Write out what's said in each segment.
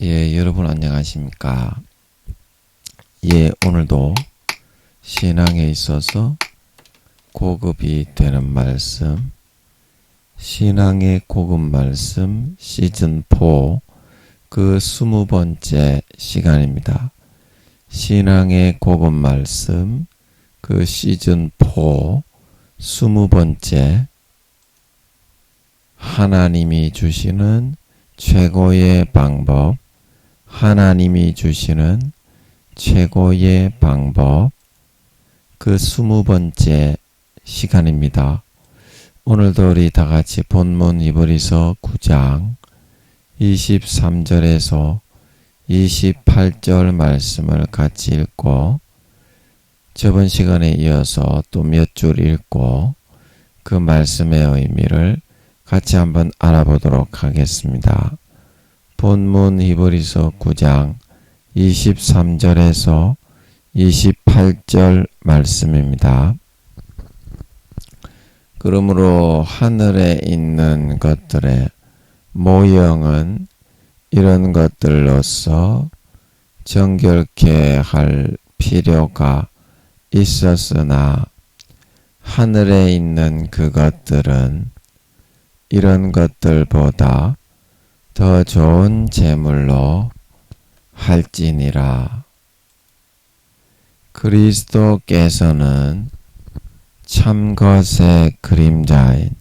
여러분 안녕하십니까? 오늘도 신앙에 있어서 고급이 되는 말씀, 신앙의 고급 말씀 시즌4 그 20번째 시간입니다. 신앙의 고급 말씀 그 시즌4 20번째 하나님이 주시는 최고의 방법, 하나님이 주시는 최고의 방법 그 20번째 시간입니다. 오늘도 우리 다같이 본문 히브리서 9장 23절에서 28절 말씀을 같이 읽고 저번 시간에 이어서 또 몇 줄 읽고 그 말씀의 의미를 같이 한번 알아보도록 하겠습니다. 본문 히브리서 9장 23절에서 28절 말씀입니다. 그러므로 하늘에 있는 것들의 모형은 이런 것들로서 정결케 할 필요가 있었으나 하늘에 있는 그것들은 이런 것들보다 더 좋은 제물로 할지니라. 그리스도께서는 참것의 그림자인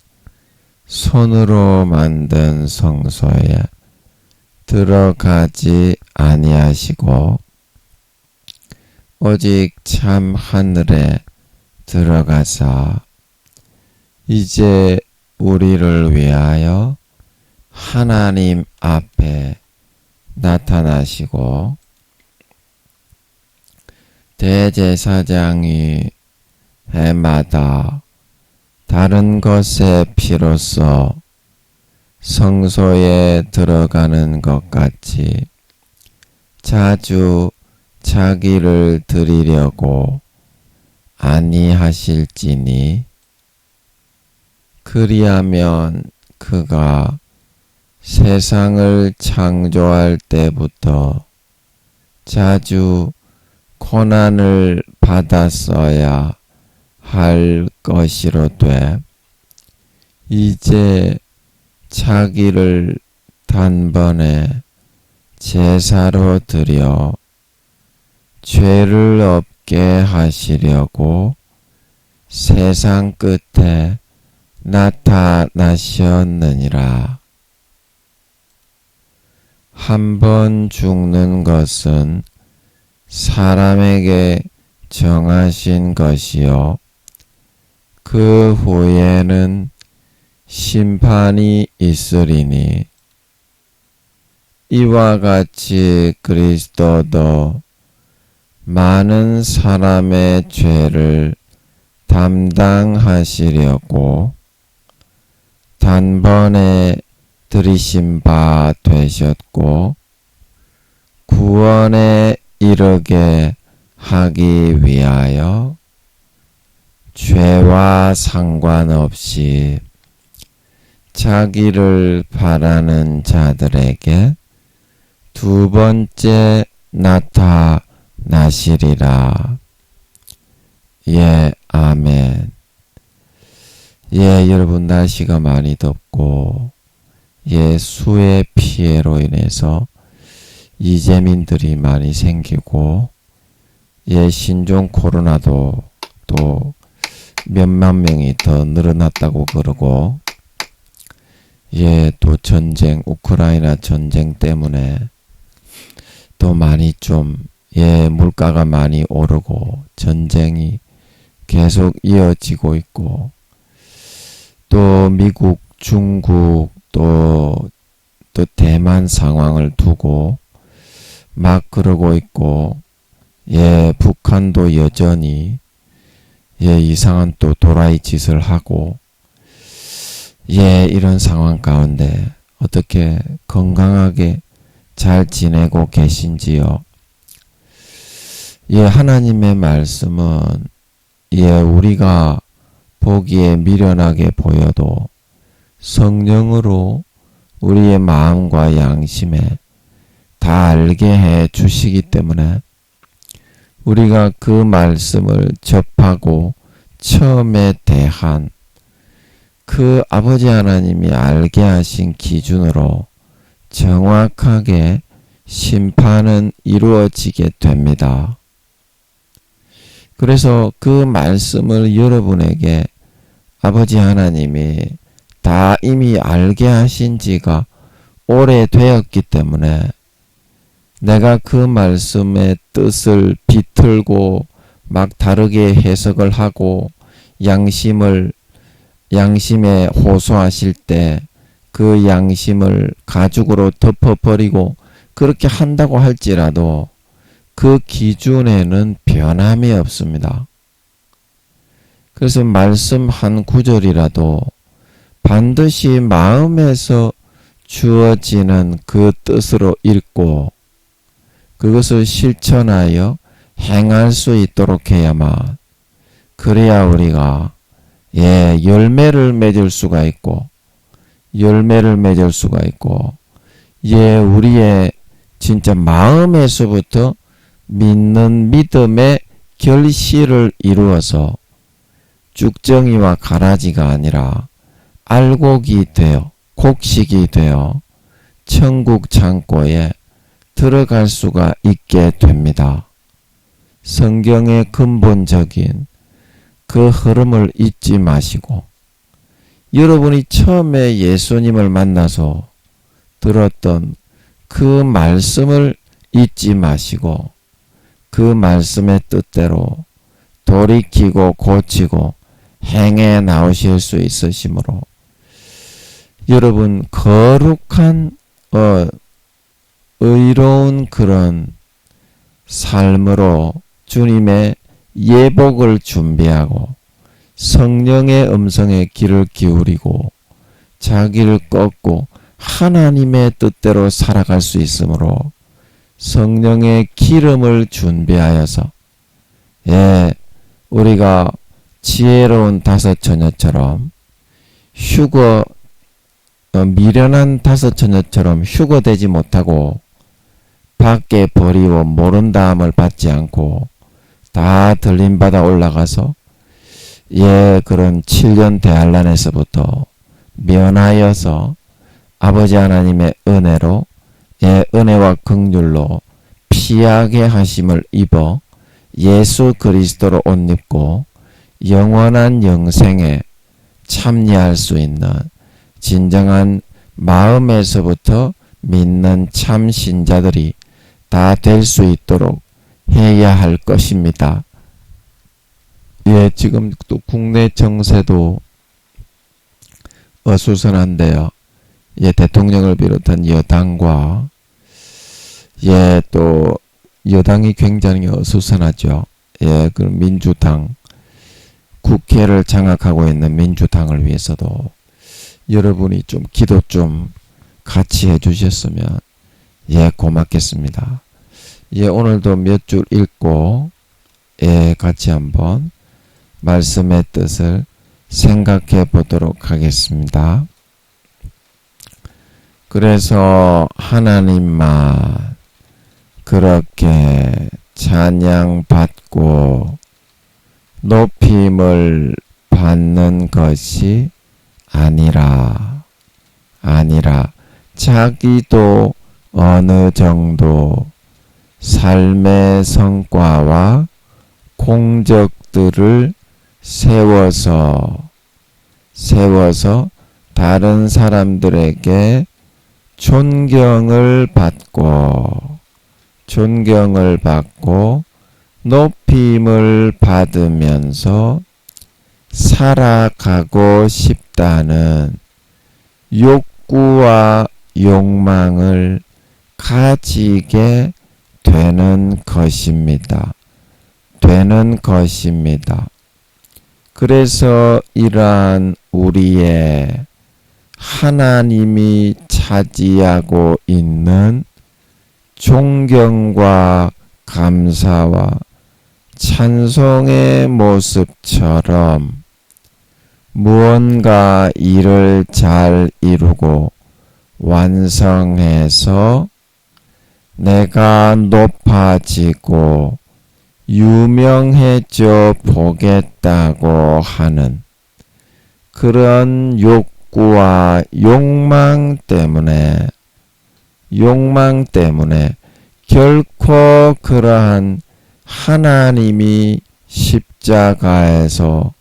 손으로 만든 성소에 들어가지 아니하시고 오직 참 하늘에 들어가사 이제 우리를 위하여 하나님 앞에 나타나시고 대제사장이 해마다 다른 것의 피로써 성소에 들어가는 것 같이 자주 자기를 드리려고 아니하실지니 그리하면 그가 세상을 창조할 때부터 자주 고난을 받았어야 할 것이로되 이제 자기를 단번에 제사로 드려 죄를 없게 하시려고 세상 끝에 나타나셨느니라. 한 번 죽는 것은 사람에게 정하신 것이요 그 후에는 심판이 있으리니 이와 같이 그리스도도 많은 사람의 죄를 담당하시려고 단번에 들이신 바 되셨고 구원에 이르게 하기 위하여 죄와 상관없이 자기를 바라는 자들에게 두 번째 나타나시리라. 아멘. 여러분 날씨가 많이 덥고 수해 피해로 인해서 이재민들이 많이 생기고 신종 코로나도 또 몇만 명이 더 늘어났다고 그러고 또 전쟁 우크라이나 전쟁 때문에 또 많이 좀 물가가 많이 오르고 전쟁이 계속 이어지고 있고 또 미국 중국 또 대만 상황을 두고 막 그러고 있고 북한도 여전히 이상한 또 도라이 짓을 하고 이런 상황 가운데 어떻게 건강하게 잘 지내고 계신지요? 하나님의 말씀은 우리가 보기에 미련하게 보여도 성령으로 우리의 마음과 양심에 다 알게 해 주시기 때문에 우리가 그 말씀을 접하고 처음에 대한 그 아버지 하나님이 알게 하신 기준으로 정확하게 심판은 이루어지게 됩니다. 그래서 그 말씀을 여러분에게 아버지 하나님이 다 이미 알게 하신 지가 오래되었기 때문에 내가 그 말씀의 뜻을 비틀고 막 다르게 해석을 하고 양심에 호소하실 때 그 양심을 가죽으로 덮어버리고 그렇게 한다고 할지라도 그 기준에는 변함이 없습니다. 그래서 말씀 한 구절이라도 반드시 마음에서 주어지는 그 뜻으로 읽고 그것을 실천하여 행할 수 있도록 해야만 그래야 우리가 열매를 맺을 수가 있고 우리의 진짜 마음에서부터 믿는 믿음의 결실을 이루어서 쭉정이와 가라지가 아니라 알곡이 되어 곡식이 되어 천국 창고에 들어갈 수가 있게 됩니다. 성경의 근본적인 그 흐름을 잊지 마시고 여러분이 처음에 예수님을 만나서 들었던 그 말씀을 잊지 마시고 그 말씀의 뜻대로 돌이키고 고치고 행해 나오실 수 있으시므로 여러분 거룩한 의로운 그런 삶으로 주님의 예복을 준비하고 성령의 음성에 귀를 기울이고 자기를 꺾고 하나님의 뜻대로 살아갈 수 있으므로 성령의 기름을 준비하여서 우리가 지혜로운 다섯 처녀처럼 미련한 다섯 처녀처럼 휴거되지 못하고 밖에 버리고 모른 다음을 받지 않고 다 들림받아 올라가서 그런 7년 대환란에서부터 면하여서 아버지 하나님의 은혜로 은혜와 긍휼로 피하게 하심을 입어 예수 그리스도로 옷 입고 영원한 영생에 참여할 수 있는 진정한 마음에서부터 믿는 참 신자들이 다 될 수 있도록 해야 할 것입니다. 지금 또 국내 정세도 어수선한데요. 대통령을 비롯한 여당과 또 여당이 굉장히 어수선하죠. 그 민주당 국회를 장악하고 있는 민주당을 위해서도 여러분이 좀 기도 좀 같이 해주셨으면 고맙겠습니다. 오늘도 몇 줄 읽고 같이 한번 말씀의 뜻을 생각해 보도록 하겠습니다. 그래서 하나님만 그렇게 찬양받고 높임을 받는 것이 아니라 자기도 어느 정도 삶의 성과와 공적들을 세워서 다른 사람들에게 존경을 받고 높임을 받으면서 살아가고 싶다는 욕구와 욕망을 가지게 되는 것입니다. 그래서 이러한 우리의 하나님이 차지하고 있는 존경과 감사와 찬송의 모습처럼 무언가 일을 잘 이루고 완성해서 내가 높아지고 유명해져 보겠다고 하는 그런 욕구와 욕망 때문에 결코 그러한 하나님이 십자가에서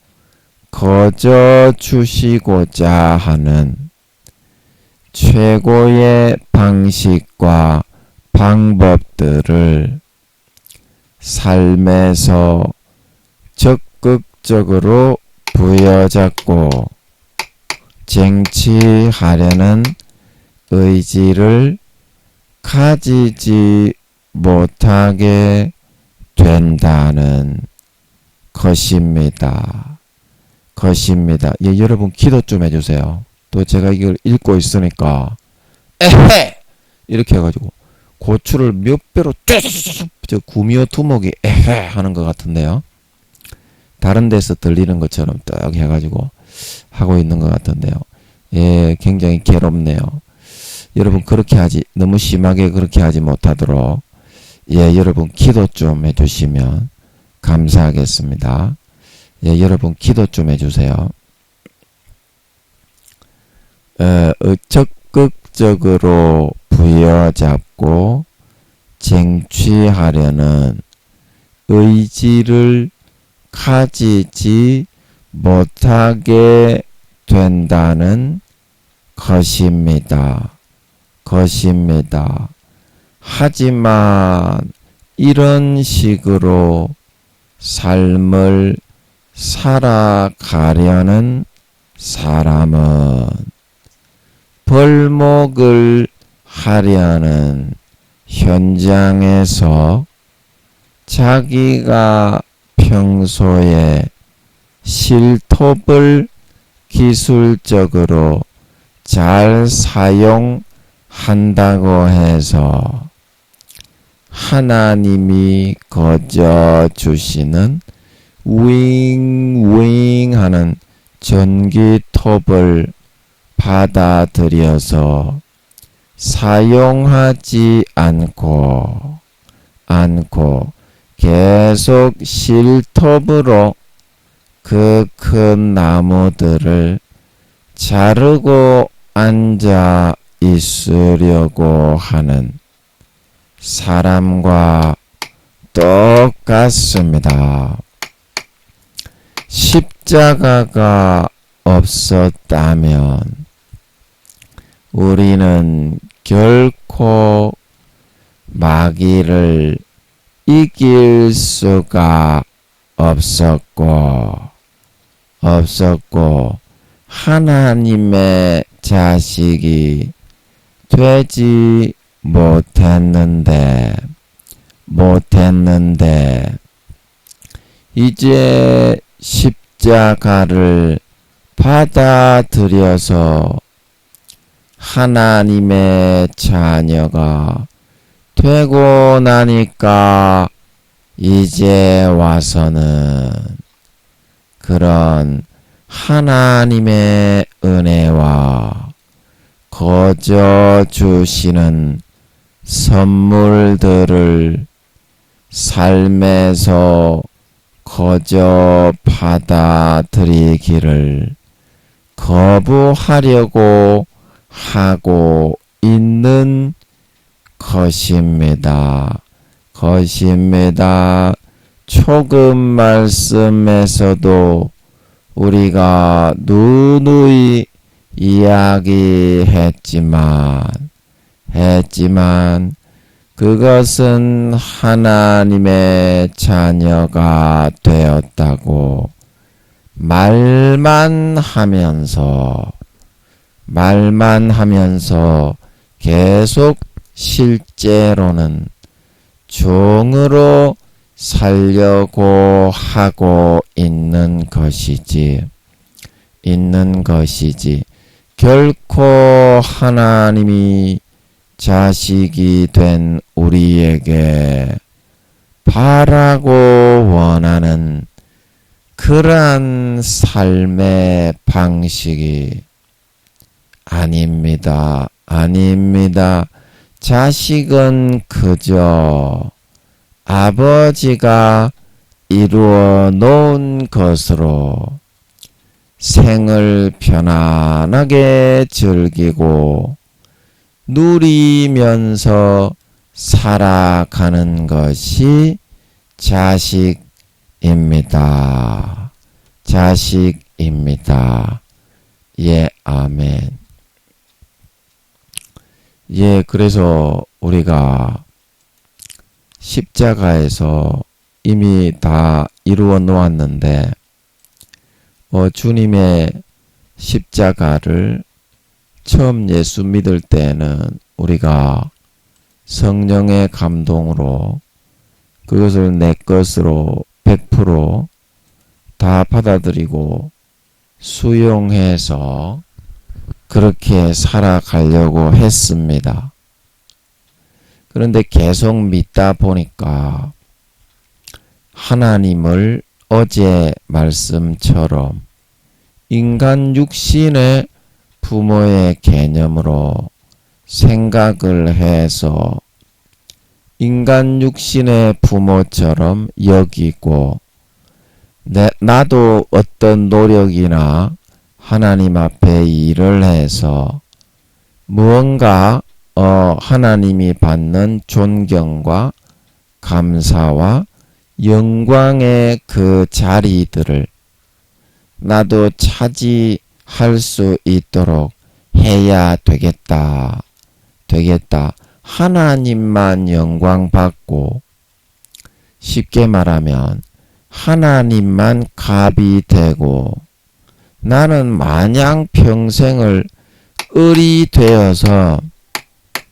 거저 주시고자 하는 최고의 방식과 방법들을 삶에서 적극적으로 부여잡고 쟁취하려는 의지를 가지지 못하게 된다는 것입니다. 예, 여러분 기도 좀 해주세요. 또 제가 이걸 읽고 있으니까 에헤! 이렇게 해가지고 고추를 몇 배로 저 구미호 투목이 에헤! 하는 것 같은데요. 다른 데서 들리는 것처럼 딱 해가지고 하고 있는 것 같은데요. 예, 굉장히 괴롭네요. 여러분 너무 심하게 그렇게 하지 못하도록 예, 여러분 기도 좀 해주시면 감사하겠습니다. 예, 여러분 기도 좀 해주세요. 적극적으로 부여잡고 쟁취하려는 의지를 가지지 못하게 된다는 것입니다. 하지만 이런 식으로 삶을 살아가려는 사람은 벌목을 하려는 현장에서 자기가 평소에 실톱을 기술적으로 잘 사용한다고 해서 하나님이 거저 주시는 윙윙 하는 전기톱을 받아들여서 사용하지 않고 계속 실톱으로 그 큰 나무들을 자르고 앉아 있으려고 하는 사람과 똑같습니다. 십자가가 없었다면 우리는 결코 마귀를 이길 수가 없었고 하나님의 자식이 되지 못했는데 이제 십자가를 받아들여서 하나님의 자녀가 되고 나니까 이제 와서는 그런 하나님의 은혜와 거저 주시는 선물들을 삶에서 거저 받아들이기를 거부하려고 하고 있는 것입니다. 초급 말씀에서도 우리가 누누이 이야기했지만 그것은 하나님의 자녀가 되었다고 말만 하면서 계속 실제로는 종으로 살려고 하고 있는 것이지 결코 하나님이 자식이 된 우리에게 바라고 원하는 그러한 삶의 방식이 아닙니다. 자식은 그저 아버지가 이루어 놓은 것으로 생을 편안하게 즐기고 누리면서 살아가는 것이 자식입니다. 자식입니다. 예, 아멘. 예, 그래서 우리가 십자가에서 이미 다 이루어 놓았는데, 주님의 십자가를 처음 예수 믿을 때는 우리가 성령의 감동으로 그것을 내 것으로 100% 다 받아들이고 수용해서 그렇게 살아가려고 했습니다. 그런데 계속 믿다 보니까 하나님을 어제 말씀처럼 인간 육신의 부모의 개념으로 생각을 해서 인간 육신의 부모처럼 여기고 나도 어떤 노력이나 하나님 앞에 일을 해서 무언가 하나님이 받는 존경과 감사와 영광의 그 자리들을 나도 차지할 수 있도록 해야 되겠다. 하나님만 영광 받고, 쉽게 말하면 하나님만 갑이 되고 나는 마냥 평생을 을이 되어서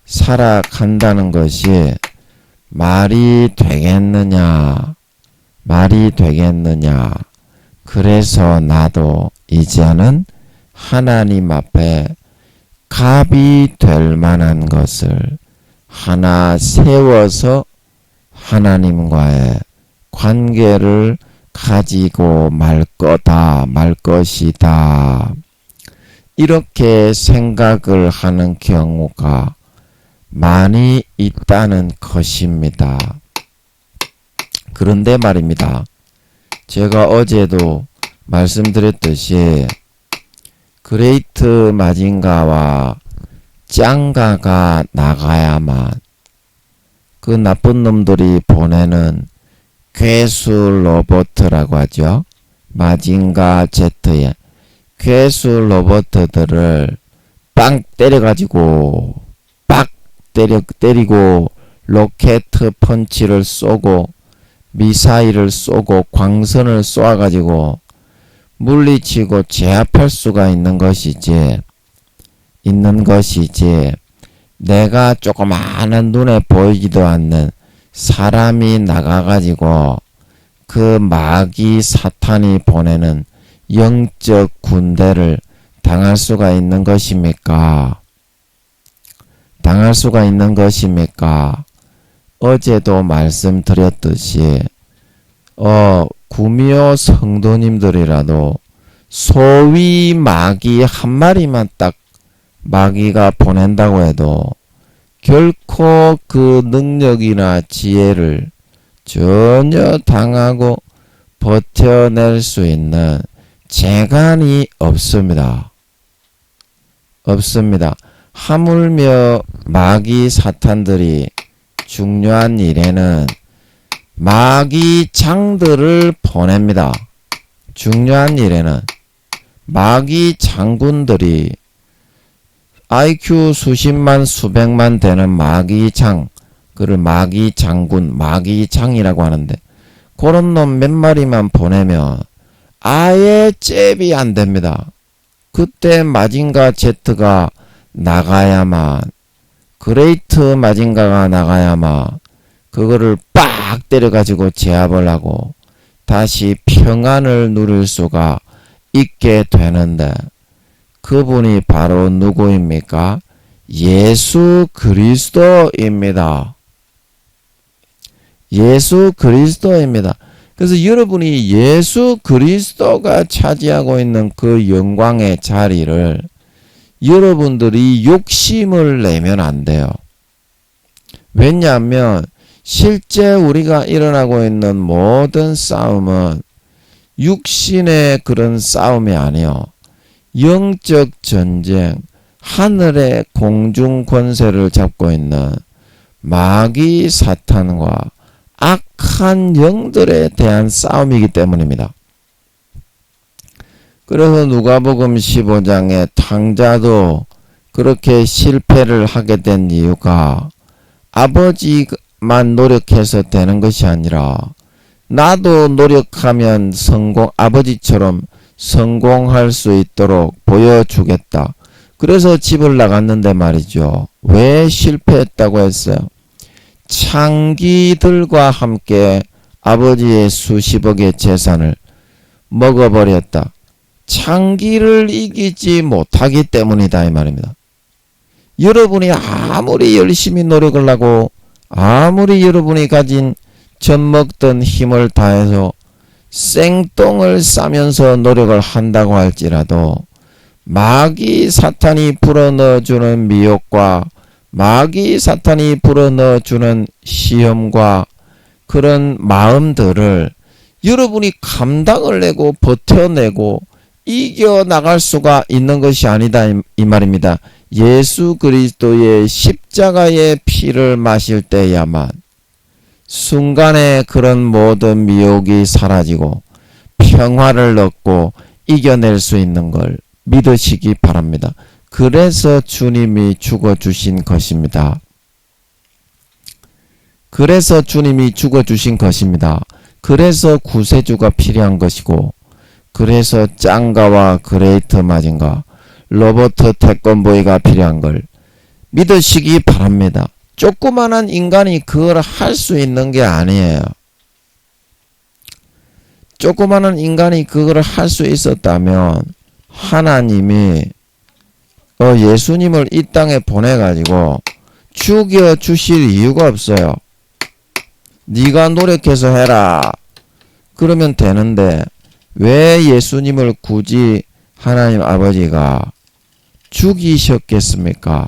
살아간다는 것이 말이 되겠느냐. 그래서 나도 이제는 하나님 앞에 갑이 될 만한 것을 하나 세워서 하나님과의 관계를 가지고 말 것이다. 이렇게 생각을 하는 경우가 많이 있다는 것입니다. 그런데 말입니다. 제가 어제도 말씀드렸듯이 그레이트 마징가와 짱가가 나가야만 그 나쁜 놈들이 보내는 괴수 로봇이라고 하죠. 마징가 Z의 괴수 로봇들을 빵 때려가지고 때리고 로켓 펀치를 쏘고 미사일을 쏘고 광선을 쏘아가지고 물리치고 제압할 수가 있는 것이지 내가 조그마한 눈에 보이지도 않는 사람이 나가가지고 그 마귀 사탄이 보내는 영적 군대를 당할 수가 있는 것입니까? 어제도 말씀드렸듯이 구미호 성도님들이라도 소위 마귀 한 마리만 딱 마귀가 보낸다고 해도 결코 그 능력이나 지혜를 전혀 당하고 버텨낼 수 있는 재간이 없습니다. 하물며 마귀 사탄들이 중요한 일에는 마귀 장들을 보냅니다. 중요한 일에는 마귀 장군들이 IQ 수십만 수백만 되는 마귀 장, 그를 마귀 장군, 마귀 장이라고 하는데 그런 놈 몇 마리만 보내면 아예 잽이 안 됩니다. 그때 마징가 Z가 나가야만, 그레이트 마징가가 나가야만 그거를 빡 때려가지고 제압을 하고 다시 평안을 누릴 수가 있게 되는데, 그분이 바로 누구입니까? 예수 그리스도입니다. 그래서 여러분이 예수 그리스도가 차지하고 있는 그 영광의 자리를 여러분들이 욕심을 내면 안 돼요. 왜냐하면 실제 우리가 일어나고 있는 모든 싸움은 육신의 그런 싸움이 아니요. 영적 전쟁, 하늘의 공중 권세를 잡고 있는 마귀 사탄과 악한 영들에 대한 싸움이기 때문입니다. 그래서 누가복음 15장의 탕자도 그렇게 실패를 하게 된 이유가 아버지만 노력해서 되는 것이 아니라 나도 노력하면 아버지처럼 성공할 수 있도록 보여주겠다. 그래서 집을 나갔는데 말이죠. 왜 실패했다고 했어요? 창기들과 함께 아버지의 수십억의 재산을 먹어버렸다. 창기를 이기지 못하기 때문이다 이 말입니다. 여러분이 아무리 열심히 노력을 하고 아무리 여러분이 가진 젖먹던 힘을 다해서 생똥을 싸면서 노력을 한다고 할지라도 마귀 사탄이 불어넣어주는 미혹과 마귀 사탄이 불어넣어주는 시험과 그런 마음들을 여러분이 감당을 내고 버텨내고 이겨나갈 수가 있는 것이 아니다 이 말입니다. 예수 그리스도의 십자가의 피를 마실 때야만 순간에 그런 모든 미혹이 사라지고 평화를 얻고 이겨낼 수 있는 걸 믿으시기 바랍니다. 그래서 주님이 죽어주신 것입니다. 그래서 주님이 죽어주신 것입니다. 그래서 구세주가 필요한 것이고 그래서 짱가와 그레이트 마징가 로버트 태권보이가 필요한 걸 믿으시기 바랍니다. 조그만한 인간이 그걸 할 수 있는 게 아니에요. 조그만한 인간이 그걸 할 수 있었다면 하나님이 예수님을 이 땅에 보내가지고 죽여주실 이유가 없어요. 네가 노력해서 해라. 그러면 되는데 왜 예수님을 굳이 하나님 아버지가 죽이셨겠습니까?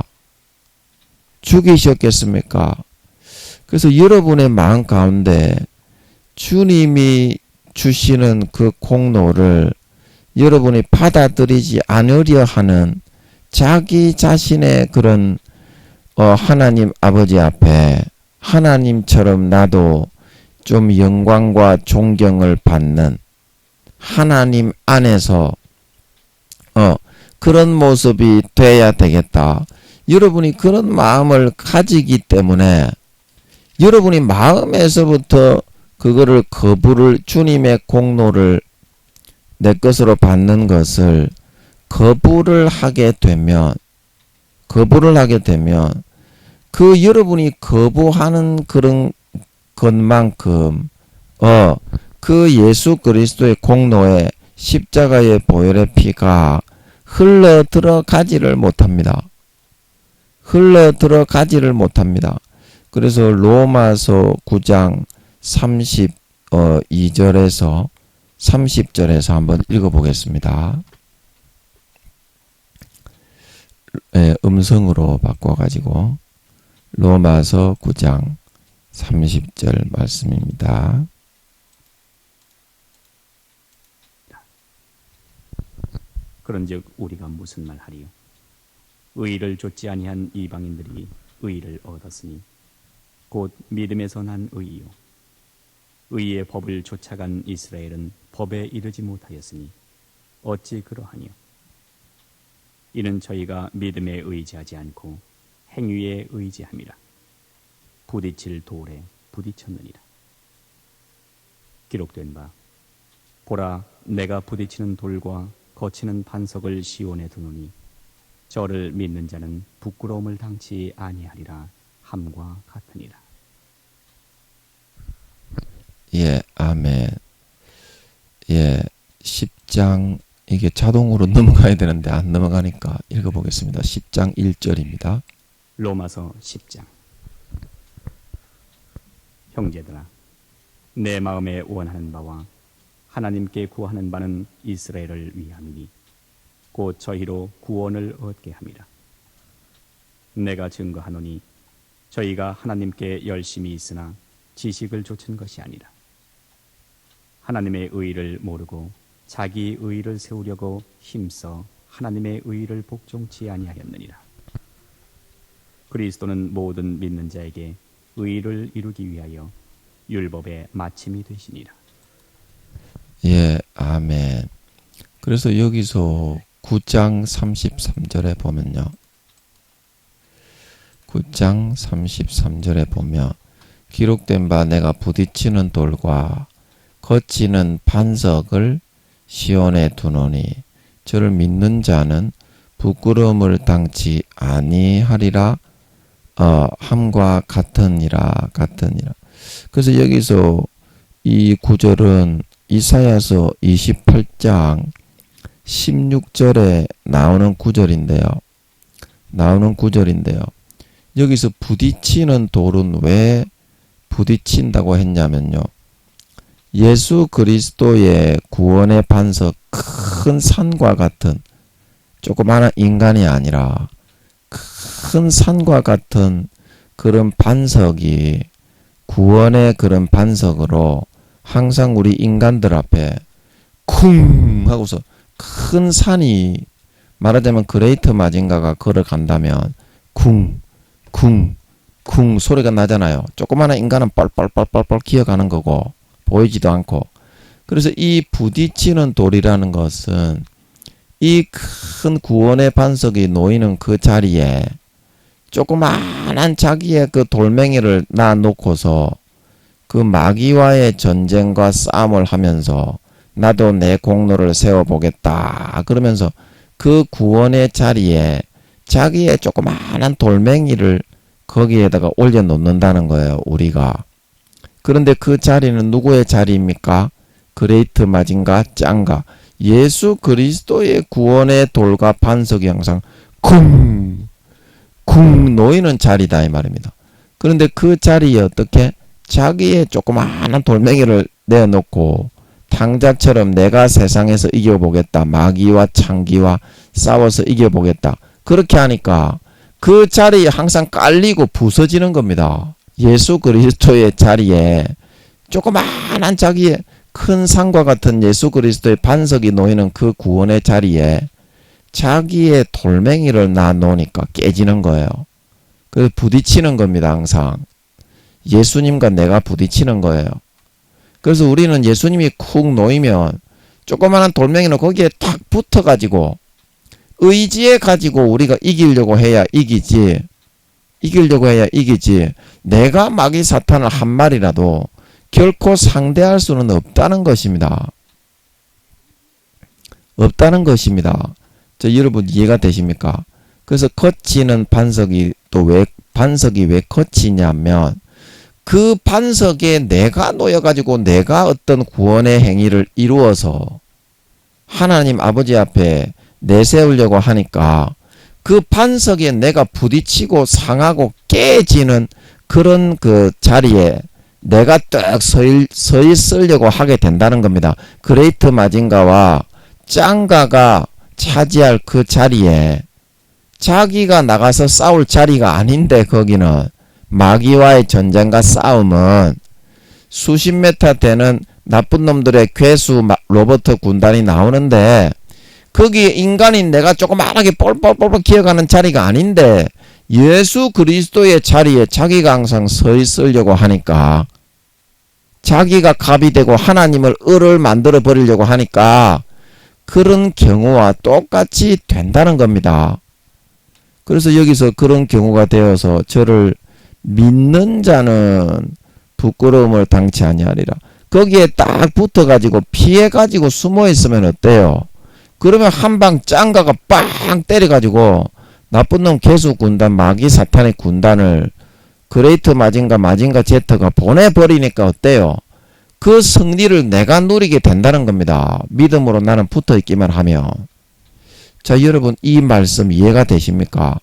그래서 여러분의 마음 가운데 주님이 주시는 그 공로를 여러분이 받아들이지 않으려 하는 자기 자신의 그런 하나님 아버지 앞에 하나님처럼 나도 좀 영광과 존경을 받는 하나님 안에서 그런 모습이 돼야 되겠다. 여러분이 그런 마음을 가지기 때문에 여러분이 마음에서부터 그거를 거부를 주님의 공로를 내 것으로 받는 것을 거부를 하게 되면 그 여러분이 거부하는 그런 것만큼 그 예수 그리스도의 공로에 십자가의 보혈의 피가 흘러 들어가지를 못합니다. 그래서 로마서 9장 32절에서 30절에서 한번 읽어보겠습니다. 음성으로 바꿔가지고 로마서 9장 30절 말씀입니다. 그런즉 우리가 무슨 말하리요? 의를 좇지 아니한 이방인들이 의를 얻었으니 곧 믿음에서 난 의이요 의의 법을 좇아간 이스라엘은 법에 이르지 못하였으니 어찌 그러하니요? 이는 저희가 믿음에 의지하지 않고 행위에 의지함이라. 부딪힐 돌에 부딪혔느니라. 기록된 바 보라 내가 부딪히는 돌과 거치는 반석을 시온에 두노니 저를 믿는 자는 부끄러움을 당치 아니하리라 함과 같으니라. 아멘. 10장 이게 자동으로 넘어가야 되는데 안 넘어가니까 읽어보겠습니다. 10장 1절입니다. 로마서 10장. 형제들아 내 마음에 원하는 바와 하나님께 구하는 바는 이스라엘을 위함이니 곧 저희로 구원을 얻게 함이라. 내가 증거하노니 저희가 하나님께 열심히 있으나 지식을 좇은 것이 아니라 하나님의 의를 모르고 자기 의를 세우려고 힘써 하나님의 의를 복종치 아니하였느니라. 그리스도는 모든 믿는 자에게 의를 이루기 위하여 율법의 마침이 되시니라. 예, 아멘. 그래서 여기서 9장 33절에 보면요. 9장 33절에 보면 기록된 바 내가 부딪히는 돌과 거치는 반석을 시온에 두노니 저를 믿는 자는 부끄러움을 당치 아니하리라. 함과 같으니라. 그래서 여기서 이 구절은 이사야서 28장 16절에 나오는 구절인데요. 여기서 부딪히는 돌은 왜 부딪힌다고 했냐면요. 예수 그리스도의 구원의 반석, 큰 산과 같은 조그마한 인간이 아니라 큰 산과 같은 그런 반석이 구원의 그런 반석으로 항상 우리 인간들 앞에 쿵 하고서 큰 산이 말하자면 그레이트 마징가가 걸어간다면 쿵 소리가 나잖아요. 조그마한 인간은 뻘뻘뻘뻘 기어가는 거고 보이지도 않고. 그래서 이 부딪히는 돌이라는 것은 이 큰 구원의 반석이 놓이는 그 자리에 조그마한 자기의 그 돌멩이를 놔놓고서 그 마귀와의 전쟁과 싸움을 하면서 나도 내 공로를 세워보겠다 그러면서 그 구원의 자리에 자기의 조그마한 돌멩이를 거기에다가 올려놓는다는 거예요, 우리가. 그런데 그 자리는 누구의 자리입니까? 그레이트 마징가 짱가 예수 그리스도의 구원의 돌과 반석이 항상 쿵 놓이는 자리다 이 말입니다. 그런데 그 자리에 어떻게 자기의 조그마한 돌멩이를 내어놓고 탕자처럼 내가 세상에서 이겨보겠다, 마귀와 창기와 싸워서 이겨보겠다, 그렇게 하니까 그 자리에 항상 깔리고 부서지는 겁니다. 예수 그리스도의 자리에 조그마한 자기의 큰 산과 같은 예수 그리스도의 반석이 놓이는 그 구원의 자리에 자기의 돌멩이를 놔놓으니까 깨지는 거예요. 그래서 부딪히는 겁니다. 항상 예수님과 내가 부딪히는 거예요. 그래서 우리는 예수님이 쿡 놓이면 조그마한 돌멩이는 거기에 딱 붙어가지고 의지해가지고 우리가 이기려고 해야 이기지. 내가 마귀 사탄을 한 마리라도 결코 상대할 수는 없다는 것입니다. 여러분 이해가 되십니까? 그래서 거치는 반석이 반석이 왜 거치냐면 그 반석에 내가 놓여가지고 내가 어떤 구원의 행위를 이루어서 하나님 아버지 앞에 내세우려고 하니까 그 반석에 내가 부딪히고 상하고 깨지는 그런 그 자리에 내가 딱 서 있으려고 하게 된다는 겁니다. 그레이트 마징가와 짱가가 차지할 그 자리에 자기가 나가서 싸울 자리가 아닌데 거기는 마귀와의 전쟁과 싸움은 수십 메타 되는 나쁜 놈들의 괴수 로버트 군단이 나오는데 거기에 인간인 내가 조그만하게 뻘뻘뻘뻘 기어가는 자리가 아닌데 예수 그리스도의 자리에 자기가 항상 서 있으려고 하니까 자기가 갑이 되고 하나님을 을을 만들어 버리려고 하니까 그런 경우와 똑같이 된다는 겁니다. 그래서 여기서 그런 경우가 되어서 저를 믿는 자는 부끄러움을 당치 아니하리라. 거기에 딱 붙어가지고 피해가지고 숨어있으면 어때요? 그러면 한방 짱가가 빵 때려가지고 나쁜 놈 개수 군단 마귀 사탄의 군단을 그레이트 마징가 제트가 보내버리니까 어때요? 그 승리를 내가 누리게 된다는 겁니다. 믿음으로 나는 붙어있기만 하면. 자, 여러분 이 말씀 이해가 되십니까?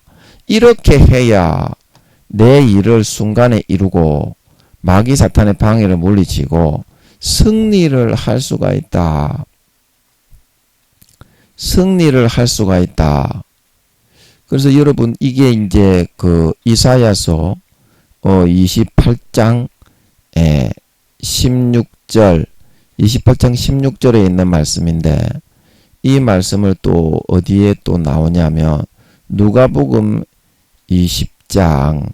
이렇게 해야 내 일을 순간에 이루고 마귀 사탄의 방해를 물리치고 승리를 할 수가 있다. 그래서 여러분 이게 이제 그 이사야서 28장 16절 28장 16절에 있는 말씀인데 이 말씀을 또 어디에 또 나오냐면 누가복음 20장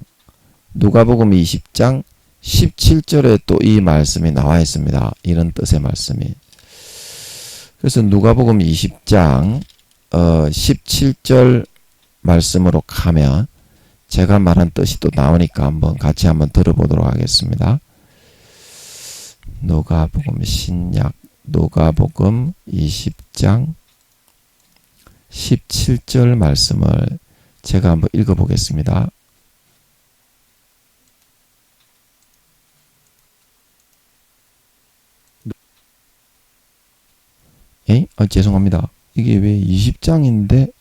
17절에 또 이 말씀이 나와 있습니다. 이런 뜻의 말씀이. 그래서 누가복음 20장 17절 말씀으로 가면 제가 말한 뜻이 또 나오니까 같이 한번 들어보도록 하겠습니다. 누가복음 신약 누가복음 20장 17절 말씀을 제가 한번 읽어보겠습니다. 죄송합니다. 이게 왜 20장인데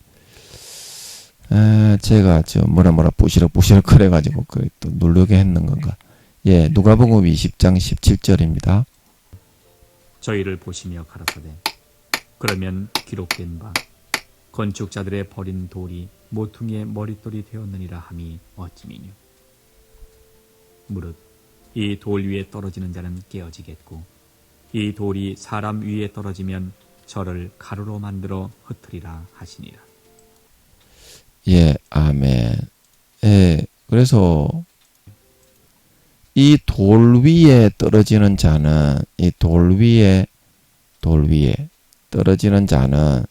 제가 뭐라 부시럭부시럭 그래가지고 또 누르게 했는 건가. 누가복음 20장 17절입니다. 저희를 보시며 가라사대 그러면 기록된 바 건축자들의 버린 돌이 모퉁이의 머릿돌이 되었느니라 함이 어찌미뇨. 무릇 이 돌 위에 떨어지는 자는 깨어지겠고 이 돌이 사람 위에 떨어지면 저를 가루로 만들어 흩으리라 하시니라. 아멘. 그래서 이 돌 위에 떨어지는 자는 이 돌 위에 떨어지는 자는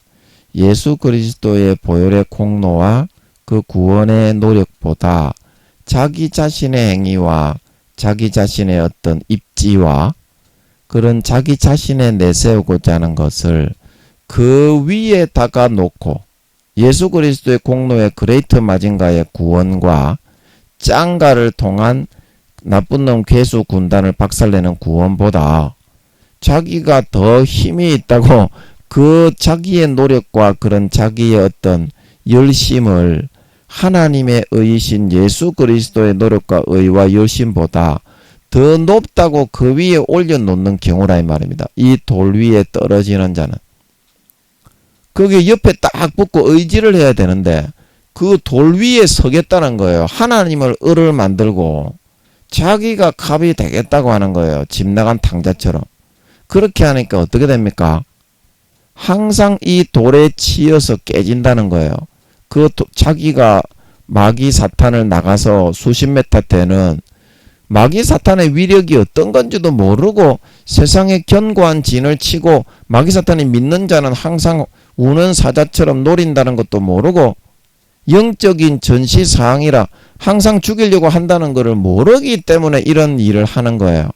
예수 그리스도의 보혈의 공로와 그 구원의 노력보다 자기 자신의 행위와 자기 자신의 어떤 입지와 그런 자기 자신의 내세우고자 하는 것을 그 위에다가 놓고 예수 그리스도의 공로의 그레이트 마징가의 구원과 짱가를 통한 나쁜 놈 괴수 군단을 박살내는 구원보다 자기가 더 힘이 있다고 그 자기의 노력과 그런 자기의 어떤 열심을 하나님의 의이신 예수 그리스도의 노력과 의와 열심보다 더 높다고 그 위에 올려놓는 경우라 이 말입니다. 이 돌 위에 떨어지는 자는 거기 옆에 딱 붙고 의지를 해야 되는데 그 돌 위에 서겠다는 거예요. 하나님을 을을 만들고 자기가 갑이 되겠다고 하는 거예요. 집 나간 탕자처럼. 그렇게 하니까 어떻게 됩니까? 항상 이 돌에 치여서 깨진다는 거예요. 자기가 마귀 사탄을 나가서 수십 메타 되는 마귀 사탄의 위력이 어떤 건지도 모르고 세상에 견고한 진을 치고 마귀 사탄이 믿는 자는 항상 우는 사자처럼 노린다는 것도 모르고 영적인 전시사항이라 항상 죽이려고 한다는 것을 모르기 때문에 이런 일을 하는 거예요.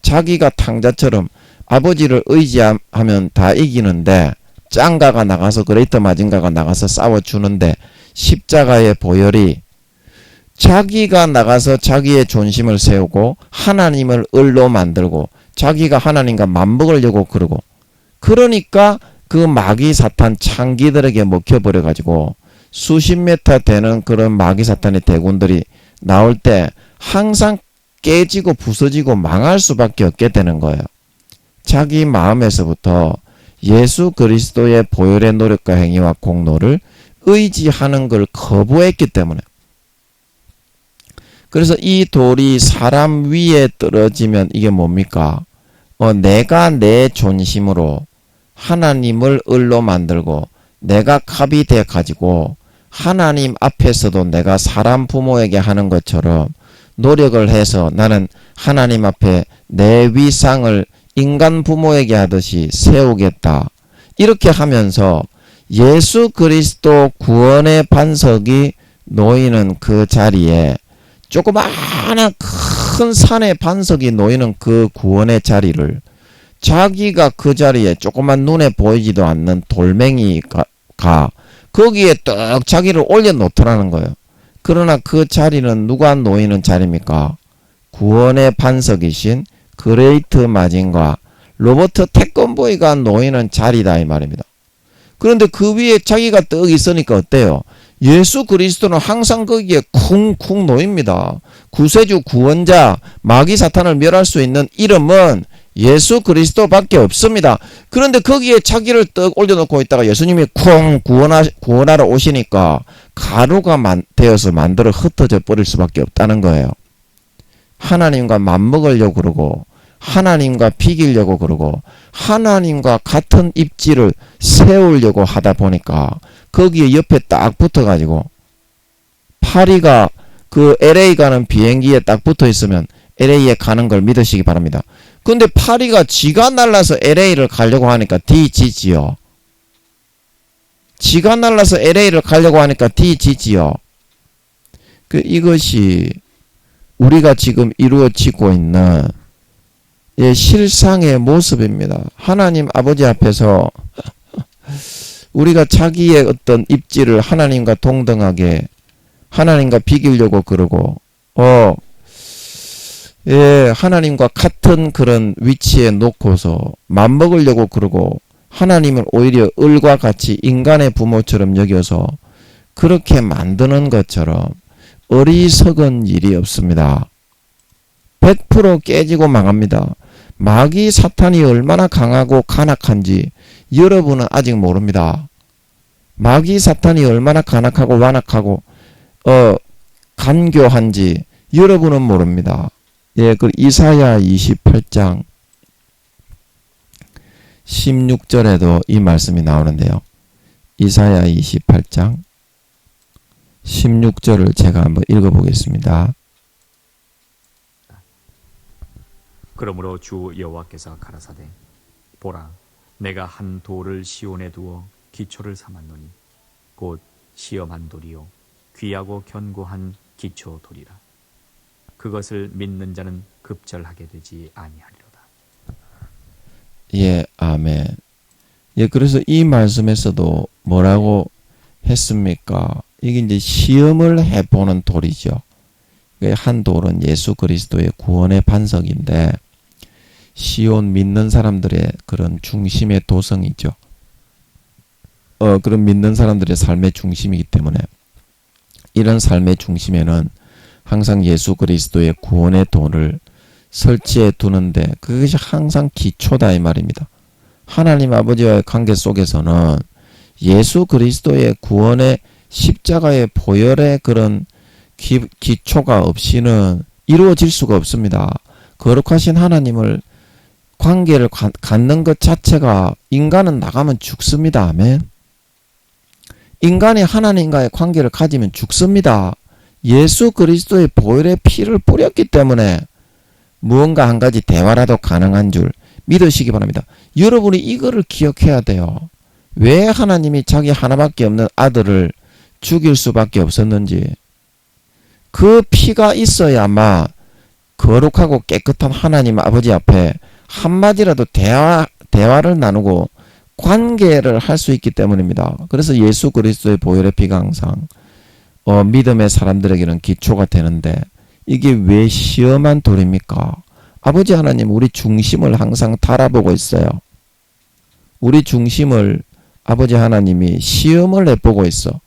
자기가 탕자처럼 아버지를 의지하면 다 이기는데 짱가가 나가서 그레이터 마징가가 나가서 싸워주는데 십자가의 보혈이 자기가 나가서 자기의 존심을 세우고 하나님을 을로 만들고 자기가 하나님과 맞먹으려고 그러고 그러니까 그 마귀 사탄 창기들에게 먹혀버려가지고 수십 메타 되는 그런 마귀 사탄의 대군들이 나올 때 항상 깨지고 부서지고 망할 수밖에 없게 되는 거예요. 자기 마음에서부터 예수 그리스도의 보혈의 노력과 행위와 공로를 의지하는 걸 거부했기 때문에 그래서 이 돌이 사람 위에 떨어지면 이게 뭡니까? 내가 내 존심으로 하나님을 을로 만들고 내가 갑이 돼 가지고 하나님 앞에서도 내가 사람 부모에게 하는 것처럼 노력을 해서 나는 하나님 앞에 내 위상을 인간 부모에게 하듯이 세우겠다. 이렇게 하면서 예수 그리스도 구원의 반석이 놓이는 그 자리에 조그마한 큰 산의 반석이 놓이는 그 구원의 자리를 자기가 그 자리에 조그만 눈에 보이지도 않는 돌멩이가 거기에 떡 자기를 올려놓더라는 거예요. 그러나 그 자리는 누가 놓이는 자리입니까? 구원의 반석이신 그레이트 마징과 로버트 태권보이가 놓이는 자리다 이 말입니다. 그런데 그 위에 자기가 떡 있으니까 어때요? 예수 그리스도는 항상 거기에 쿵쿵 놓입니다. 구세주 구원자 마귀 사탄을 멸할 수 있는 이름은 예수 그리스도밖에 없습니다. 그런데 거기에 자기를 떡 올려놓고 있다가 예수님이 쿵 구원하러 오시니까 가루가 되어서 만들어 흩어져 버릴 수밖에 없다는 거예요. 하나님과 맞먹으려고 그러고 하나님과 비기려고 그러고 하나님과 같은 입지를 세우려고 하다 보니까 거기에 옆에 딱 붙어가지고 파리가 그 LA 가는 비행기에 딱 붙어 있으면 LA에 가는 걸 믿으시기 바랍니다. 근데 파리가 지가 날라서 LA를 가려고 하니까 뒤지지요. 지가 날라서 LA를 가려고 하니까 뒤지지요. 이것이 우리가 지금 이루어지고 있는 실상의 모습입니다. 하나님 아버지 앞에서 우리가 자기의 어떤 입지를 하나님과 동등하게 하나님과 비기려고 그러고 하나님과 같은 그런 위치에 놓고서 맞먹으려고 그러고 하나님을 오히려 을과 같이 인간의 부모처럼 여겨서 그렇게 만드는 것처럼 어리석은 일이 없습니다. 100% 깨지고 망합니다. 마귀 사탄이 얼마나 강하고 간악한지 여러분은 아직 모릅니다. 마귀 사탄이 얼마나 간악하고 완악하고 간교한지 여러분은 모릅니다. 그 이사야 28장 16절에도 이 말씀이 나오는데요. 이사야 28장 16절을 제가 한번 읽어보겠습니다. 그러므로 주 여호와께서 가라사대 보라 내가 한 돌을 시온에 두어 기초를 삼았노니 곧 시험한 돌이요 귀하고 견고한 기초 돌이라 그것을 믿는 자는 급절하게 되지 아니하리로다. 아멘. 그래서 이 말씀에서도 뭐라고 했습니까? 이게 이제 시험을 해보는 돌이죠. 한 돌은 예수 그리스도의 구원의 반석인데 시온 믿는 사람들의 그런 중심의 도성이죠. 그런 믿는 사람들의 삶의 중심이기 때문에 이런 삶의 중심에는 항상 예수 그리스도의 구원의 돌을 설치해 두는데 그것이 항상 기초다 이 말입니다. 하나님 아버지와의 관계 속에서는 예수 그리스도의 구원의 십자가의 보혈의 그런 기초가 없이는 이루어질 수가 없습니다. 거룩하신 하나님을 관계를 갖는 것 자체가 인간은 나가면 죽습니다. 아멘. 인간이 하나님과의 관계를 가지면 죽습니다. 예수 그리스도의 보혈의 피를 뿌렸기 때문에 무언가 한 가지 대화라도 가능한 줄 믿으시기 바랍니다. 여러분이 이거를 기억해야 돼요. 왜 하나님이 자기 하나밖에 없는 아들을 죽일 수밖에 없었는지 그 피가 있어야만 거룩하고 깨끗한 하나님 아버지 앞에 한마디라도 대화를 나누고 관계를 할 수 있기 때문입니다. 그래서 예수 그리스도의 보혈의 피가 항상 믿음의 사람들에게는 기초가 되는데 이게 왜 시험한 돌입니까? 아버지 하나님 우리 중심을 항상 달아보고 있어요. 우리 중심을 아버지 하나님이 시험을 해보고 있어.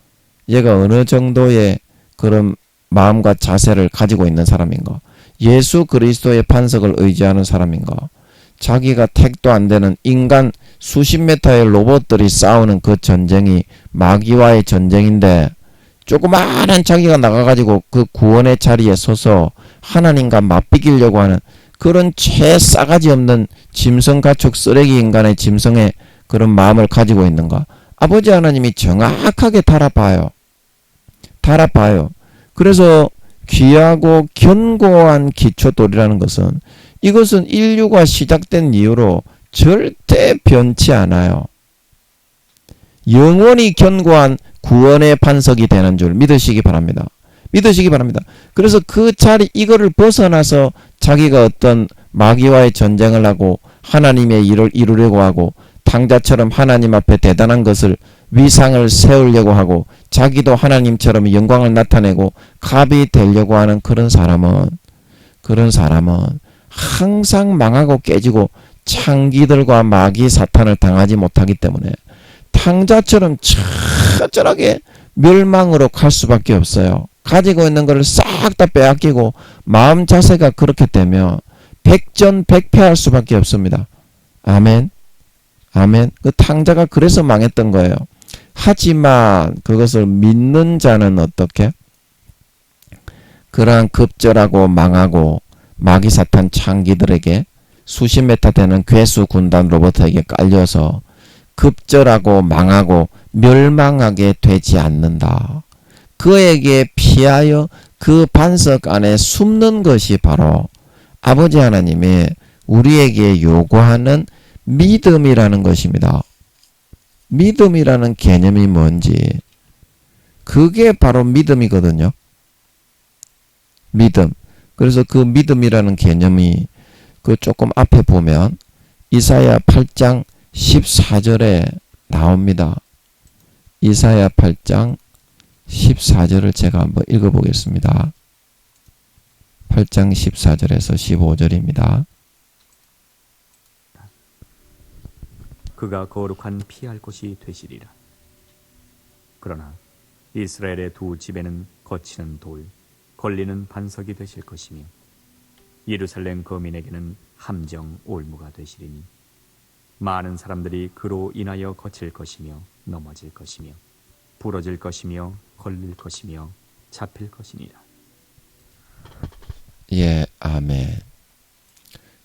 얘가 어느 정도의 그런 마음과 자세를 가지고 있는 사람인가? 예수 그리스도의 반석을 의지하는 사람인가? 자기가 택도 안 되는 인간 수십 메타의 로봇들이 싸우는 그 전쟁이 마귀와의 전쟁인데 조그마한 자기가 나가가지고 그 구원의 자리에 서서 하나님과 맞비기려고 하는 그런 죄 싸가지 없는 짐승 가축 쓰레기 인간의 짐승의 그런 마음을 가지고 있는가? 아버지 하나님이 정확하게 달아봐요. 그래서 귀하고 견고한 기초돌이라는 것은 이것은 인류가 시작된 이후로 절대 변치 않아요. 영원히 견고한 구원의 반석이 되는 줄 믿으시기 바랍니다. 그래서 그 자리 이거를 벗어나서 자기가 어떤 마귀와의 전쟁을 하고 하나님의 일을 이루려고 하고 탕자처럼 하나님 앞에 대단한 것을 위상을 세우려고 하고 자기도 하나님처럼 영광을 나타내고 갑이 되려고 하는 그런 사람은 항상 망하고 깨지고 창기들과 마귀 사탄을 당하지 못하기 때문에 탕자처럼 처절하게 멸망으로 갈 수밖에 없어요. 가지고 있는 것을 싹 다 빼앗기고 마음 자세가 그렇게 되면 백전백패할 수밖에 없습니다. 아멘. 그 탕자가 그래서 망했던 거예요. 하지만 그것을 믿는 자는 어떻게? 그러한 급절하고 망하고 마귀 사탄 창기들에게 수십 메타 되는 괴수 군단 로봇에게 깔려서 급절하고 망하고 멸망하게 되지 않는다. 그에게 피하여 그 반석 안에 숨는 것이 바로 아버지 하나님이 우리에게 요구하는 믿음이라는 것입니다. 믿음이라는 개념이 뭔지, 그게 바로 믿음이거든요. 믿음. 그래서 그 믿음이라는 개념이 그 조금 앞에 보면 이사야 8장 14절에 나옵니다. 이사야 8장 14절을 제가 한번 읽어보겠습니다. 8장 14절에서 15절입니다. 그가 거룩한 피할 곳이 되시리라. 그러나 이스라엘의 두 집에는 거치는 돌, 걸리는 반석이 되실 것이며 예루살렘 거민에게는 함정 올무가 되시리니 많은 사람들이 그로 인하여 거칠 것이며 넘어질 것이며 부러질 것이며 걸릴 것이며 잡힐 것이니라. 예, 아멘.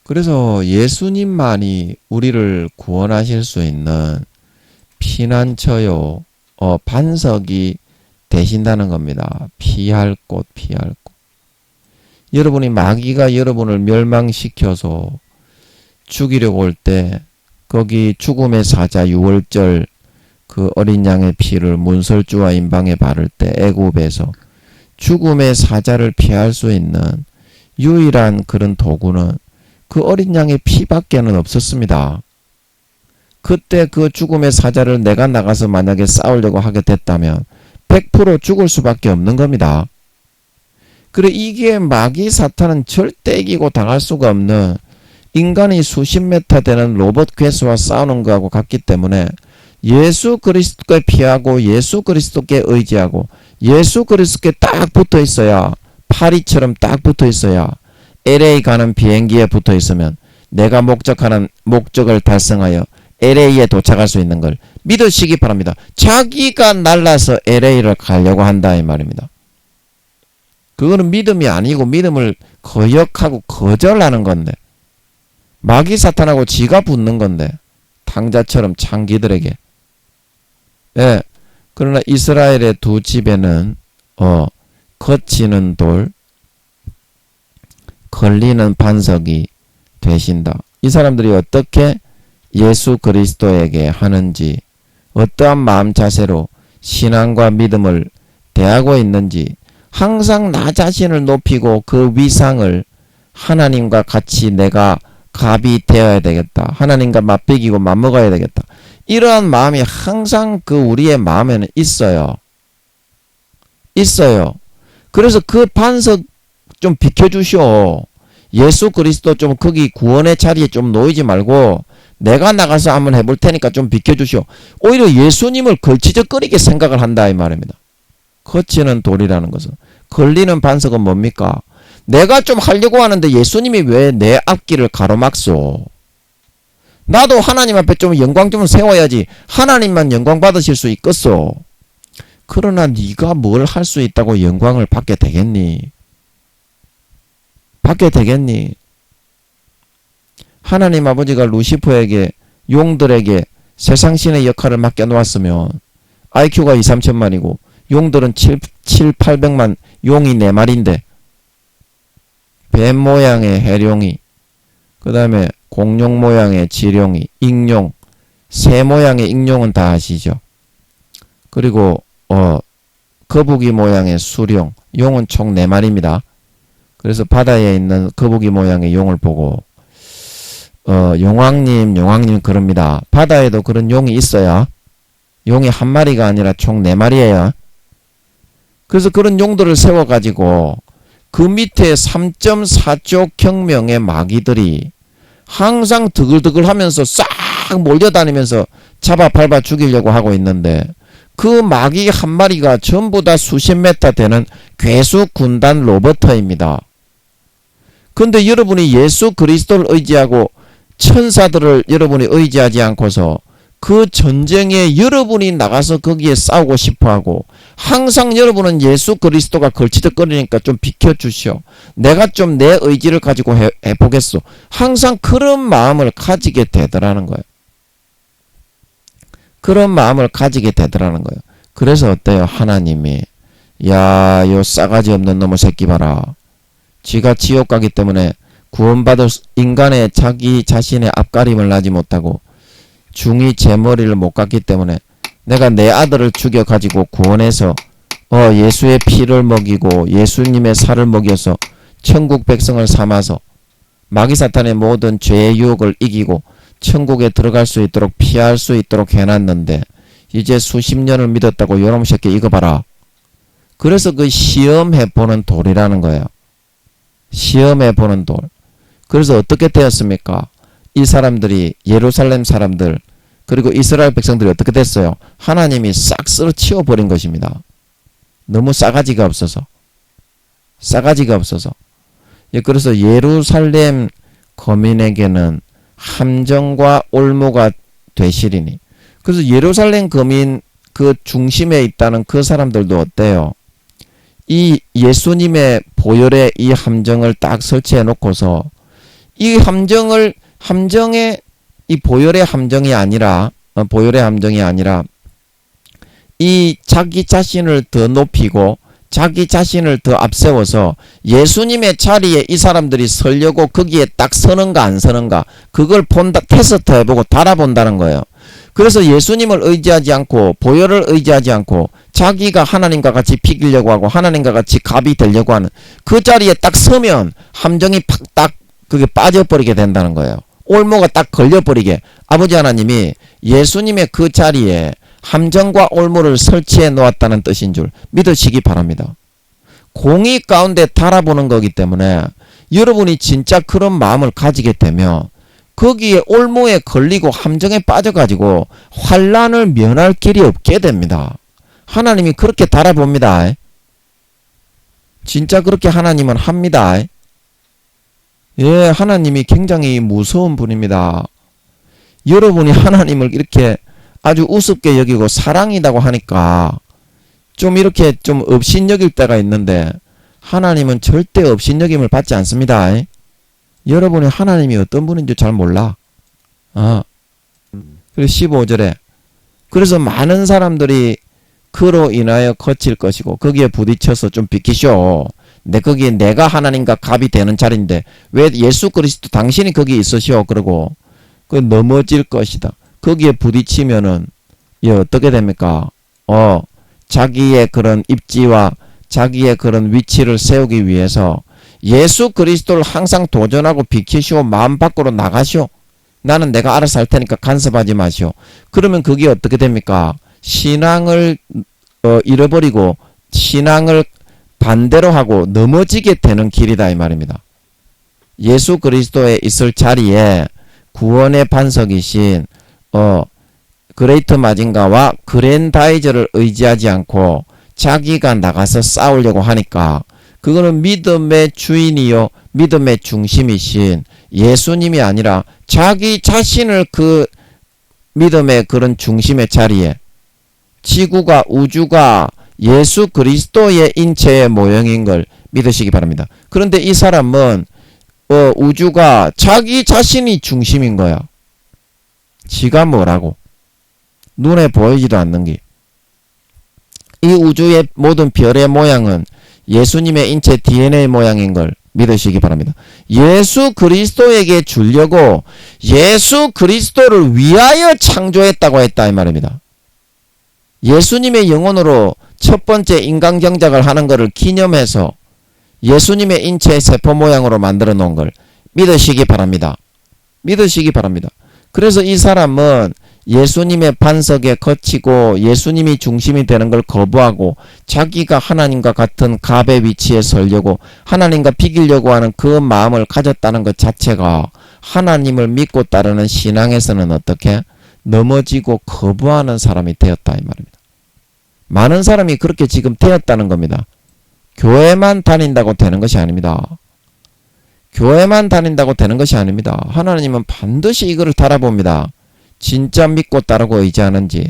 그래서 예수님만이 우리를 구원하실 수 있는 피난처요, 반석이 되신다는 겁니다. 피할 곳, 피할 곳. 여러분이 마귀가 여러분을 멸망시켜서 죽이려고 올 때 거기 죽음의 사자 6월절 그 어린 양의 피를 문설주와 임방에 바를 때 애굽에서 죽음의 사자를 피할 수 있는 유일한 그런 도구는 그 어린 양의 피밖에는 없었습니다. 그때 그 죽음의 사자를 내가 나가서 만약에 싸우려고 하게 됐다면 100% 죽을 수밖에 없는 겁니다. 그래, 이게 마귀 사탄은 절대 이기고 당할 수가 없는, 인간이 수십 메타 되는 로봇 괴수와 싸우는 거하고 같기 때문에 예수 그리스도께 피하고 예수 그리스도께 의지하고 예수 그리스도께 딱 붙어 있어야, 파리처럼 딱 붙어 있어야, LA 가는 비행기에 붙어 있으면 내가 목적하는 목적을 달성하여 LA에 도착할 수 있는 걸 믿으시기 바랍니다. 자기가 날라서 LA를 가려고 한다 이 말입니다. 그거는 믿음이 아니고 믿음을 거역하고 거절하는 건데, 마귀 사탄하고 지가 붙는 건데, 탕자처럼 창기들에게. 예. 그러나 이스라엘의 두 집에는 거치는 돌, 걸리는 반석이 되신다. 이 사람들이 어떻게 예수 그리스도에게 하는지, 어떠한 마음 자세로 신앙과 믿음을 대하고 있는지, 항상 나 자신을 높이고 그 위상을 하나님과 같이 내가 갑이 되어야 되겠다. 하나님과 맞배기고 맞먹어야 되겠다. 이러한 마음이 항상 그 우리의 마음에는 있어요. 있어요. 그래서 그 반석 좀 비켜주시오. 예수 그리스도 좀 거기 구원의 자리에 좀 놓이지 말고 내가 나가서 한번 해볼 테니까 좀 비켜주시오. 오히려 예수님을 걸치적거리게 생각을 한다 이 말입니다. 거치는 돌이라는 것은, 걸리는 반석은 뭡니까? 내가 좀 하려고 하는데 예수님이 왜 내 앞길을 가로막소? 나도 하나님 앞에 좀 영광 좀 세워야지 하나님만 영광 받으실 수 있겠소. 그러나 네가 뭘 할 수 있다고 영광을 받게 되겠니? 받게 되겠니? 하나님 아버지가 루시퍼에게, 용들에게 세상신의 역할을 맡겨놓았으면 IQ가 2, 3천만이고 용들은 7, 800만, 용이 4마리인데 뱀 모양의 해룡이, 그 다음에 공룡 모양의 지룡이, 익룡, 새 모양의 익룡은 다 아시죠? 그리고 거북이 모양의 수룡, 용은 총 4마리입니다. 그래서 바다에 있는 거북이 모양의 용을 보고 용왕님 그럽니다. 바다에도 그런 용이 있어야, 용이 한 마리가 아니라 총 4마리예요. 그래서 그런 용들을 세워가지고 그 밑에 3.4조 경명의 마귀들이 항상 드글드글 하면서 싹 몰려다니면서 잡아 밟아 죽이려고 하고 있는데, 그 마귀 한 마리가 전부 다 수십 메타 되는 괴수 군단 로버터입니다. 근데 여러분이 예수 그리스도를 의지하고 천사들을 여러분이 의지하지 않고서 그 전쟁에 여러분이 나가서 거기에 싸우고 싶어하고 항상 여러분은 예수 그리스도가 걸치적거리니까 좀 비켜주시오. 내가 좀 내 의지를 가지고 해보겠소. 항상 그런 마음을 가지게 되더라는 거예요. 그런 마음을 가지게 되더라는 거예요. 그래서 어때요? 하나님이 야, 요 싸가지 없는 놈의 새끼 봐라. 지가 지옥 가기 때문에 구원받을 인간의 자기 자신의 앞가림을 나지 못하고 중이 제 머리를 못 깎기 때문에 내가 내 아들을 죽여가지고 구원해서 예수의 피를 먹이고 예수님의 살을 먹여서 천국 백성을 삼아서 마귀사탄의 모든 죄의 유혹을 이기고 천국에 들어갈 수 있도록 피할 수 있도록 해놨는데 이제 수십 년을 믿었다고 요놈 새끼 이거 봐라. 그래서 그 시험해보는 돌이라는 거예요. 시험해보는 돌. 그래서 어떻게 되었습니까? 이 사람들이 예루살렘 사람들 그리고 이스라엘 백성들이 어떻게 됐어요? 하나님이 싹 쓸어 치워버린 것입니다. 너무 싸가지가 없어서. 싸가지가 없어서. 예, 그래서 예루살렘 거민에게는 함정과 올무가 되시리니. 그래서 예루살렘 거민 그 중심에 있다는 그 사람들도 어때요? 이 예수님의 보혈의 이 함정을 딱 설치해 놓고서 이 함정의 이 보혈의 함정이 아니라 이 자기 자신을 더 높이고 자기 자신을 더 앞세워서 예수님의 자리에 이 사람들이 서려고 거기에 딱 서는가 안 서는가 그걸 본다, 테스트 해보고 달아본다는 거예요. 그래서 예수님을 의지하지 않고 보혈을 의지하지 않고 자기가 하나님과 같이 비기려고 하고 하나님과 같이 갑이 되려고 하는 그 자리에 딱 서면 함정이 딱 그게 빠져버리게 된다는 거예요. 올무가 딱 걸려버리게 아버지 하나님이 예수님의 그 자리에 함정과 올무를 설치해 놓았다는 뜻인 줄 믿으시기 바랍니다. 공의 가운데 달아보는 거기 때문에 여러분이 진짜 그런 마음을 가지게 되면 거기에 올무에 걸리고 함정에 빠져가지고 환난을 면할 길이 없게 됩니다. 하나님이 그렇게 달아봅니다. 진짜 그렇게 하나님은 합니다. 예, 하나님이 굉장히 무서운 분입니다. 여러분이 하나님을 이렇게 아주 우습게 여기고 사랑이라고 하니까 좀 이렇게 좀 업신여길 때가 있는데 하나님은 절대 업신여김을 받지 않습니다. 여러분이 하나님이 어떤 분인지 잘 몰라. 그리고 15절에 그래서 많은 사람들이 그로 인하여 거칠 것이고 거기에 부딪혀서 좀 비키쇼. 거기에 내가 하나님과 갑이 되는 자리인데 왜 예수 그리스도 당신이 거기에 있으시오. 그러고 그 넘어질 것이다. 거기에 부딪히면은 어떻게 됩니까? 자기의 그런 입지와 자기의 그런 위치를 세우기 위해서 예수 그리스도를 항상 도전하고 비키시오. 마음 밖으로 나가시오. 나는 내가 알아서 할 테니까 간섭하지 마시오. 그러면 그게 어떻게 됩니까? 신앙을 잃어버리고 신앙을 반대로 하고 넘어지게 되는 길이다 이 말입니다. 예수 그리스도에 있을 자리에 구원의 반석이신 그레이트 마징가와 그랜다이저를 의지하지 않고 자기가 나가서 싸우려고 하니까 그거는 믿음의 주인이요 믿음의 중심이신 예수님이 아니라 자기 자신을 그 믿음의 그런 중심의 자리에 지구가 우주가 예수 그리스도의 인체의 모형인 걸 믿으시기 바랍니다. 그런데 이 사람은 우주가 자기 자신이 중심인 거야. 지가 뭐라고 눈에 보이지도 않는 게 이 우주의 모든 별의 모양은 예수님의 인체 DNA 모양인 걸 믿으시기 바랍니다. 예수 그리스도에게 주려고 예수 그리스도를 위하여 창조했다고 했다 이 말입니다. 예수님의 영혼으로 첫 번째 인간경작을 하는 것을 기념해서 예수님의 인체의 세포 모양으로 만들어 놓은 걸 믿으시기 바랍니다. 믿으시기 바랍니다. 그래서 이 사람은 예수님의 반석에 거치고 예수님이 중심이 되는 걸 거부하고 자기가 하나님과 같은 갑의 위치에 서려고 하나님과 비기려고 하는 그 마음을 가졌다는 것 자체가 하나님을 믿고 따르는 신앙에서는 어떻게 넘어지고 거부하는 사람이 되었다 이 말입니다. 많은 사람이 그렇게 지금 되었다는 겁니다. 교회만 다닌다고 되는 것이 아닙니다. 교회만 다닌다고 되는 것이 아닙니다. 하나님은 반드시 이거를 달아봅니다. 진짜 믿고 따르고 의지하는지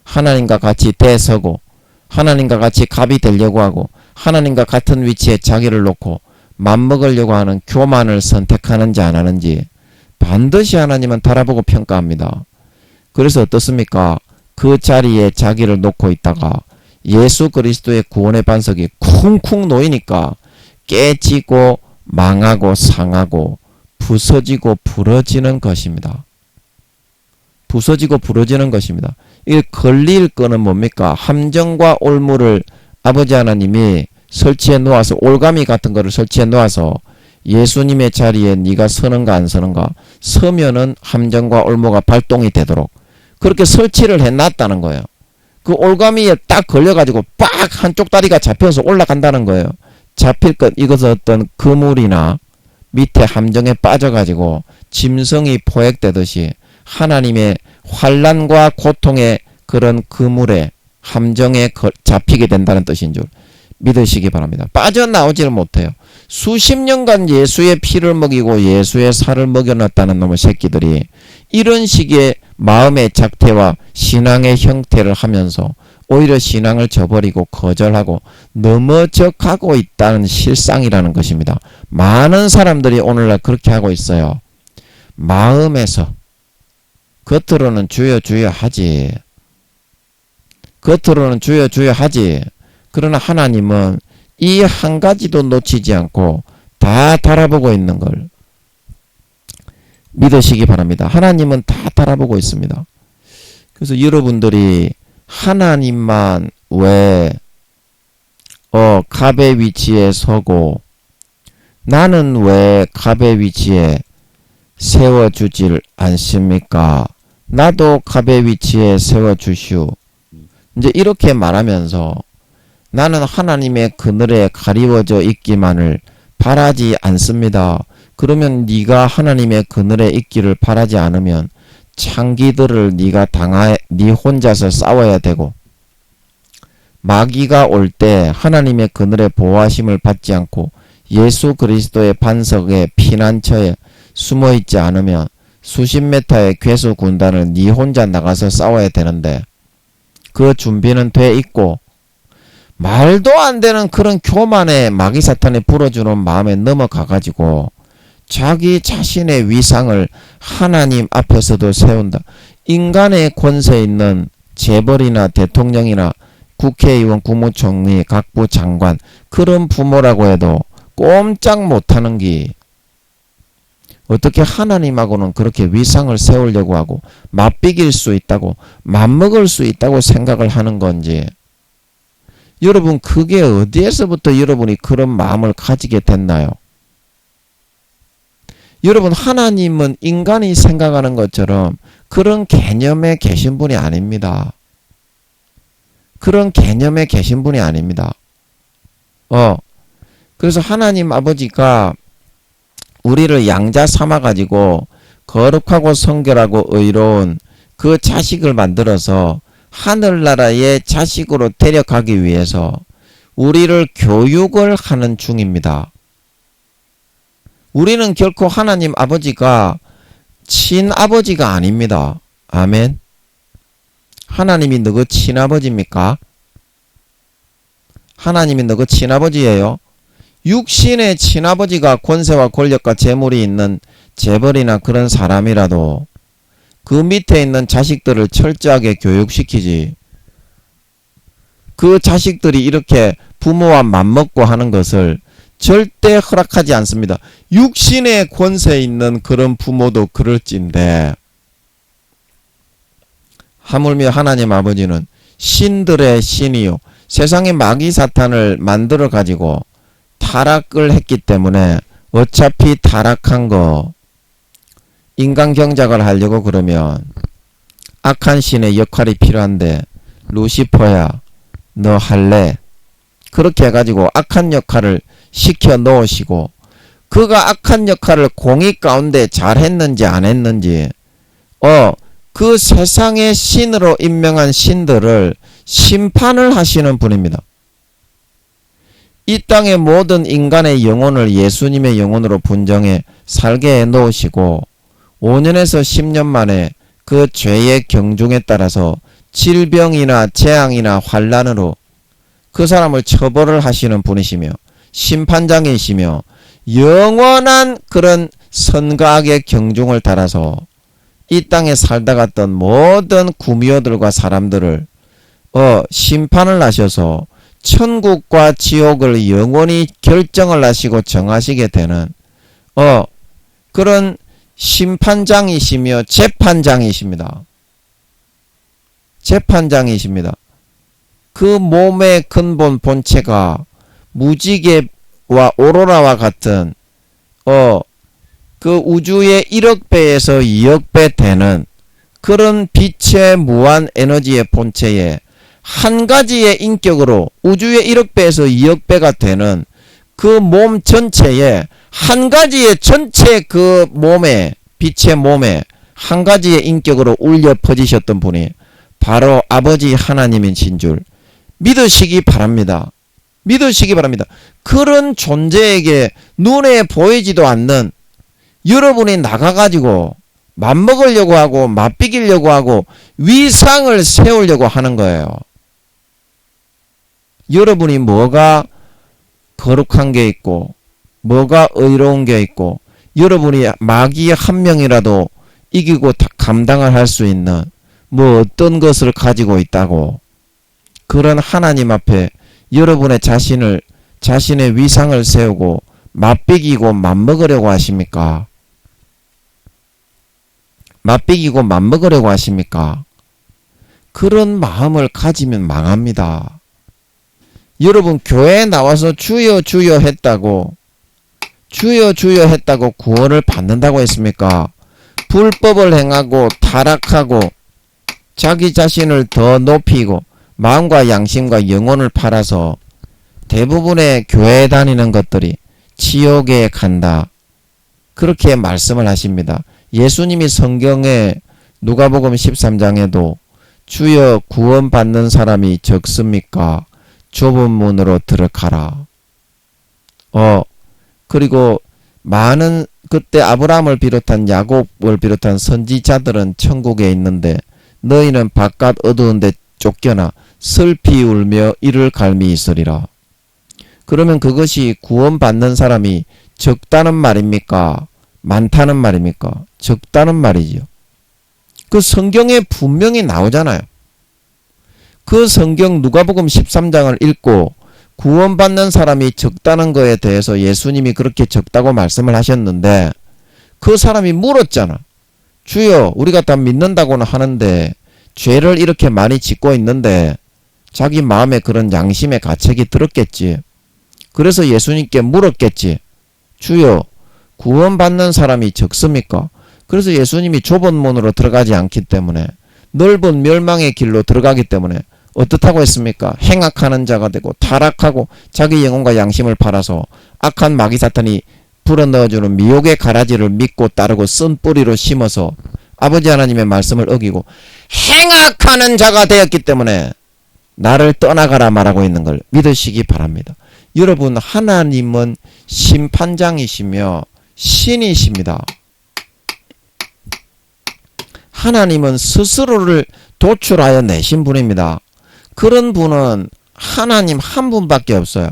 하나님과 같이 대서고 하나님과 같이 갑이 되려고 하고 하나님과 같은 위치에 자기를 놓고 맘먹으려고 하는 교만을 선택하는지 안 하는지 반드시 하나님은 달아보고 평가합니다. 그래서 어떻습니까? 그 자리에 자기를 놓고 있다가 예수 그리스도의 구원의 반석이 쿵쿵 놓이니까 깨지고 망하고 상하고 부서지고 부러지는 것입니다. 부서지고 부러지는 것입니다. 이 걸릴 거는 뭡니까? 함정과 올무를 아버지 하나님이 설치해 놓아서 올가미 같은 거를 설치해 놓아서 예수님의 자리에 네가 서는가 안 서는가 서면은 함정과 올무가 발동이 되도록 그렇게 설치를 해놨다는 거예요. 그 올가미에 딱 걸려가지고 빡 한쪽 다리가 잡혀서 올라간다는 거예요. 잡힐 것 이것은 어떤 그물이나 밑에 함정에 빠져가지고 짐승이 포획되듯이 하나님의 환난과 고통의 그런 그물에 함정에 잡히게 된다는 뜻인 줄 믿으시기 바랍니다. 빠져나오지를 못해요. 수십 년간 예수의 피를 먹이고 예수의 살을 먹여놨다는 놈의 새끼들이 이런 식의 마음의 작태와 신앙의 형태를 하면서 오히려 신앙을 저버리고 거절하고 넘어져 가고 있다는 실상이라는 것입니다. 많은 사람들이 오늘날 그렇게 하고 있어요. 마음에서 겉으로는 주여 주여 하지. 겉으로는 주여 주여 하지. 그러나 하나님은 이 한 가지도 놓치지 않고 다 달아보고 있는 걸 믿으시기 바랍니다. 하나님은 다 달아보고 있습니다. 그래서 여러분들이 하나님만 왜 갑의 위치에 서고 나는 왜 갑의 위치에 세워주질 않습니까? 나도 갑의 위치에 세워주시오. 이제 이렇게 말하면서 나는 하나님의 그늘에 가리워져 있기만을 바라지 않습니다. 그러면 네가 하나님의 그늘에 있기를 바라지 않으면 창기들을 네 혼자서 싸워야 되고 마귀가 올 때 하나님의 그늘에 보호하심을 받지 않고 예수 그리스도의 반석의 피난처에 숨어있지 않으면 수십 메타의 괴수 군단을 네 혼자 나가서 싸워야 되는데 그 준비는 돼 있고 말도 안 되는 그런 교만에 마귀 사탄이 불어주는 마음에 넘어가가지고 자기 자신의 위상을 하나님 앞에서도 세운다. 인간의 권세 있는 재벌이나 대통령이나 국회의원, 국무총리, 각부 장관 그런 부모라고 해도 꼼짝 못하는 게 어떻게 하나님하고는 그렇게 위상을 세우려고 하고 맞비길 수 있다고 맞먹을 수 있다고 생각을 하는 건지 여러분 그게 어디에서부터 여러분이 그런 마음을 가지게 됐나요? 여러분 하나님은 인간이 생각하는 것처럼 그런 개념에 계신 분이 아닙니다. 그런 개념에 계신 분이 아닙니다. 그래서 하나님 아버지가 우리를 양자 삼아가지고 거룩하고 성결하고 의로운 그 자식을 만들어서 하늘나라의 자식으로 데려가기 위해서 우리를 교육을 하는 중입니다. 우리는 결코 하나님 아버지가 친아버지가 아닙니다. 아멘. 하나님이 너그 친아버지입니까? 하나님이 너그 친아버지예요? 육신의 친아버지가 권세와 권력과 재물이 있는 재벌이나 그런 사람이라도 그 밑에 있는 자식들을 철저하게 교육시키지. 그 자식들이 이렇게 부모와 맞먹고 하는 것을 절대 허락하지 않습니다. 육신의 권세 있는 그런 부모도 그럴진데 하물며 하나님 아버지는 신들의 신이요 세상의 마귀 사탄을 만들어 가지고 타락을 했기 때문에 어차피 타락한 거 인간 경작을 하려고 그러면 악한 신의 역할이 필요한데 루시퍼야 너 할래? 그렇게 해가지고 악한 역할을 시켜 놓으시고 그가 악한 역할을 공의 가운데 잘했는지 안 했는지 그 세상의 신으로 임명한 신들을 심판을 하시는 분입니다. 이 땅의 모든 인간의 영혼을 예수님의 영혼으로 분정해 살게 해 놓으시고 5년에서 10년 만에 그 죄의 경중에 따라서 질병이나 재앙이나 환난으로 그 사람을 처벌을 하시는 분이시며 심판장이시며 영원한 그런 선과악의 경중을 따라서 이 땅에 살다 갔던 모든 구미호들과 사람들을 심판을 하셔서 천국과 지옥을 영원히 결정을 하시고 정하시게 되는 그런 심판장이시며 재판장이십니다. 재판장이십니다. 그 몸의 근본 본체가 무지개와 오로라와 같은 그 우주의 1억 배에서 2억 배 되는 그런 빛의 무한 에너지의 본체에 한 가지의 인격으로 우주의 1억 배에서 2억 배가 되는 그 몸 전체에 한 가지의 전체 그 몸에 빛의 몸에 한 가지의 인격으로 울려 퍼지셨던 분이 바로 아버지 하나님이신 줄 믿으시기 바랍니다. 믿으시기 바랍니다. 그런 존재에게 눈에 보이지도 않는 여러분이 나가가지고 맘먹으려고 하고 맞비기려고 하고 위상을 세우려고 하는 거예요. 여러분이 뭐가 거룩한 게 있고 뭐가 의로운 게 있고 여러분이 마귀 한 명이라도 이기고 감당을 할 수 있는 뭐 어떤 것을 가지고 있다고 그런 하나님 앞에 여러분의 자신의 위상을 세우고 맞비기고 맘먹으려고 하십니까? 맞비기고 맘먹으려고 하십니까? 그런 마음을 가지면 망합니다. 여러분 교회에 나와서 주여 주여 했다고 구원을 받는다고 했습니까? 불법을 행하고 타락하고 자기 자신을 더 높이고 마음과 양심과 영혼을 팔아서 대부분의 교회에 다니는 것들이 지옥에 간다. 그렇게 말씀을 하십니다. 예수님이 성경에 누가복음 13장에도 주여 구원받는 사람이 적습니까? 좁은 문으로 들어가라. 그리고 많은 그때 아브라함을 비롯한 야곱을 비롯한 선지자들은 천국에 있는데 너희는 바깥 어두운 데 쫓겨나 슬피 울며 이를 갈미 있으리라. 그러면 그것이 구원받는 사람이 적다는 말입니까? 많다는 말입니까? 적다는 말이지요. 그 성경에 분명히 나오잖아요. 그 성경 누가복음 13장을 읽고 구원받는 사람이 적다는 거에 대해서 예수님이 그렇게 적다고 말씀을 하셨는데 그 사람이 물었잖아. 주여 우리가 다 믿는다고는 하는데 죄를 이렇게 많이 짓고 있는데 자기 마음에 그런 양심의 가책이 들었겠지. 그래서 예수님께 물었겠지. 주여 구원받는 사람이 적습니까? 그래서 예수님이 좁은 문으로 들어가지 않기 때문에 넓은 멸망의 길로 들어가기 때문에 어떻다고 했습니까? 행악하는 자가 되고 타락하고 자기 영혼과 양심을 팔아서 악한 마귀 사탄이 불어넣어주는 미혹의 가라지를 믿고 따르고 쓴 뿌리로 심어서 아버지 하나님의 말씀을 어기고 행악하는 자가 되었기 때문에 나를 떠나가라 말하고 있는 걸 믿으시기 바랍니다. 여러분 하나님은 심판장이시며 신이십니다. 하나님은 스스로를 도출하여 내신 분입니다. 그런 분은 하나님 한 분밖에 없어요.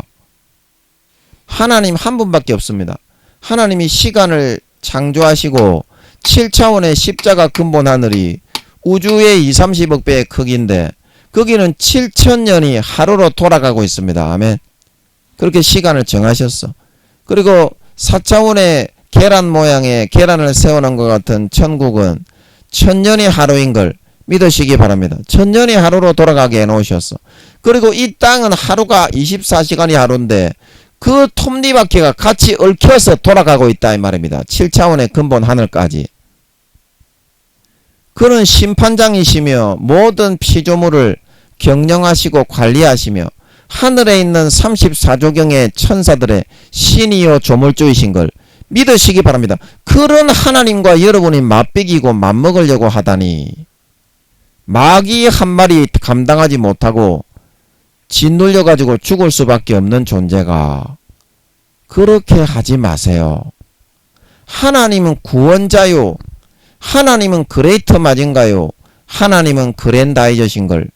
하나님 한 분밖에 없습니다. 하나님이 시간을 창조하시고 7차원의 십자가 근본 하늘이 우주의 2,30억 배의 크기인데 거기는 7,000년이 하루로 돌아가고 있습니다. 아멘. 그렇게 시간을 정하셨어. 그리고 4차원의 계란 모양의 계란을 세워놓은 것 같은 천국은 1,000년이 하루인 걸 믿으시기 바랍니다. 1,000년이 하루로 돌아가게 해놓으셨어. 그리고 이 땅은 하루가 24시간이 하루인데 그 톱니바퀴가 같이 얽혀서 돌아가고 있다 이 말입니다. 7차원의 근본 하늘까지. 그는 심판장이시며 모든 피조물을 경영하시고 관리하시며 하늘에 있는 34조경의 천사들의 신이요 조물주이신 걸 믿으시기 바랍니다. 그런 하나님과 여러분이 맞비기고 맞먹으려고 하다니 마귀 한 마리 감당하지 못하고 짓눌려가지고 죽을 수밖에 없는 존재가 그렇게 하지 마세요. 하나님은 구원자요. 하나님은 그레이트 마징가요. 하나님은 그랜다이저신 걸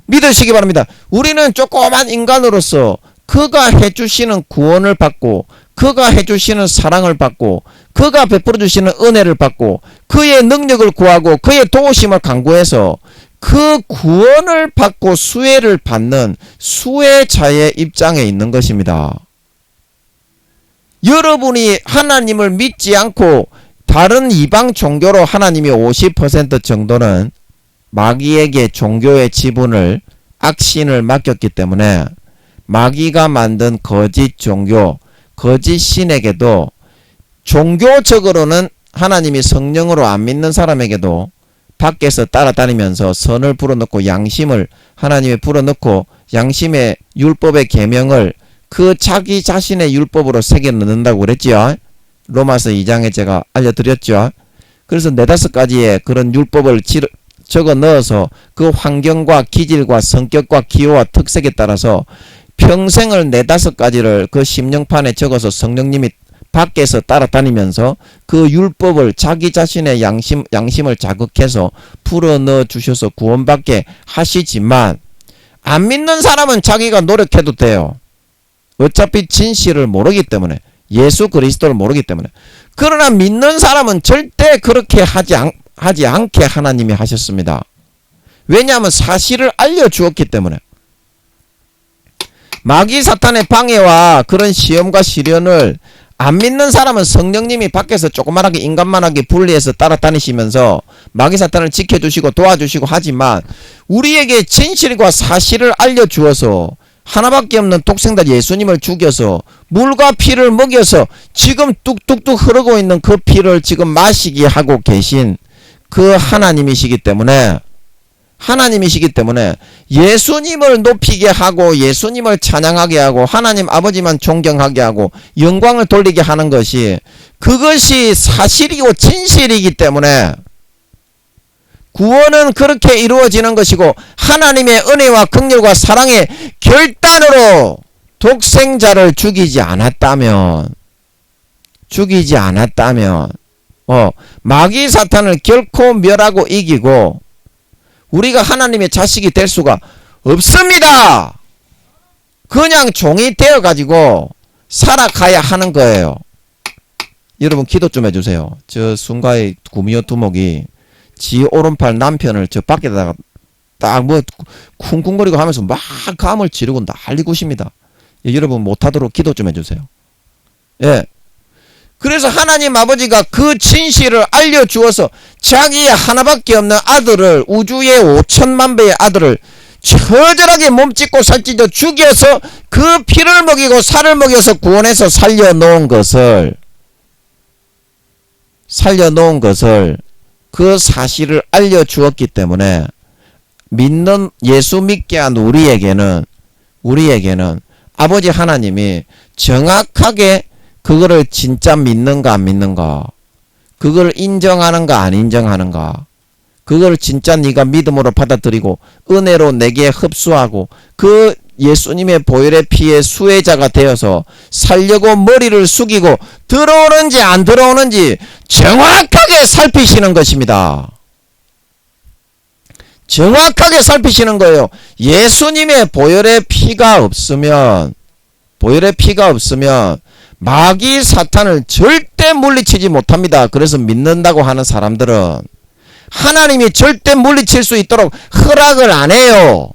믿으시기 바랍니다. 우리는 조그만 인간으로서 그가 해주시는 구원을 받고 그가 해주시는 사랑을 받고 그가 베풀어 주시는 은혜를 받고 그의 능력을 구하고 그의 도우심을 간구해서 그 구원을 받고 수혜를 받는 수혜자의 입장에 있는 것입니다. 여러분이 하나님을 믿지 않고 다른 이방 종교로 하나님이 50% 정도는 마귀에게 종교의 지분을 악신을 맡겼기 때문에 마귀가 만든 거짓 종교, 거짓 신에게도 종교적으로는 하나님이 성령으로 안 믿는 사람에게도 밖에서 따라다니면서 선을 불어넣고 양심을 하나님에 불어넣고 양심의 율법의 계명을 그 자기 자신의 율법으로 새겨 넣는다고 그랬죠. 로마서 2장에 제가 알려드렸죠. 그래서 4-5가지의 그런 율법을 적어 넣어서 그 환경과 기질과 성격과 기호와 특색에 따라서 평생을 4-5가지를 그 심령판에 적어서 성령님이 밖에서 따라다니면서 그 율법을 자기 자신의 양심을 자극해서 풀어넣어 주셔서 구원받게 하시지만 안 믿는 사람은 자기가 노력해도 돼요. 어차피 진실을 모르기 때문에 예수 그리스도를 모르기 때문에. 그러나 믿는 사람은 절대 그렇게 하지 않게 하나님이 하셨습니다. 왜냐하면 사실을 알려주었기 때문에. 마귀 사탄의 방해와 그런 시험과 시련을 안 믿는 사람은 성령님이 밖에서 조그만하게 인간만하게 분리해서 따라다니시면서 마귀 사탄을 지켜주시고 도와주시고 하지만 우리에게 진실과 사실을 알려주어서 하나밖에 없는 독생자 예수님을 죽여서 물과 피를 먹여서 지금 뚝뚝뚝 흐르고 있는 그 피를 지금 마시게 하고 계신 그 하나님이시기 때문에 예수님을 높이게 하고 예수님을 찬양하게 하고 하나님 아버지만 존경하게 하고 영광을 돌리게 하는 것이 그것이 사실이고 진실이기 때문에 구원은 그렇게 이루어지는 것이고 하나님의 은혜와 긍휼과 사랑의 결단으로 독생자를 죽이지 않았다면 마귀 사탄을 결코 멸하고 이기고 우리가 하나님의 자식이 될 수가 없습니다. 그냥 종이 되어가지고 살아가야 하는 거예요. 여러분 기도 좀 해주세요. 저 순가의 구미호 두목이 지 오른팔 남편을 저 밖에다가 딱 뭐 쿵쿵거리고 하면서 막 감을 지르고 난리고 있습니다. 예, 여러분 못하도록 기도 좀 해주세요. 예. 그래서 하나님 아버지가 그 진실을 알려주어서 자기의 하나밖에 없는 아들을 우주의 5천만 배의 아들을 처절하게 몸짓고 살찌져 죽여서 그 피를 먹이고 살을 먹여서 구원해서 살려놓은 것을 그 사실을 알려주었기 때문에 믿는 예수 믿게 한 우리에게는 아버지 하나님이 정확하게 그거를 진짜 믿는가 안 믿는가, 그걸 인정하는가 안 인정하는가, 그걸 진짜 네가 믿음으로 받아들이고 은혜로 내게 흡수하고 그 예수님의 보혈의 피의 수혜자가 되어서 살려고 머리를 숙이고 들어오는지 안 들어오는지 정확하게 살피시는 것입니다. 정확하게 살피시는 거예요. 예수님의 보혈의 피가 없으면 마귀 사탄을 절대 물리치지 못합니다. 그래서 믿는다고 하는 사람들은 하나님이 절대 물리칠 수 있도록 허락을 안 해요.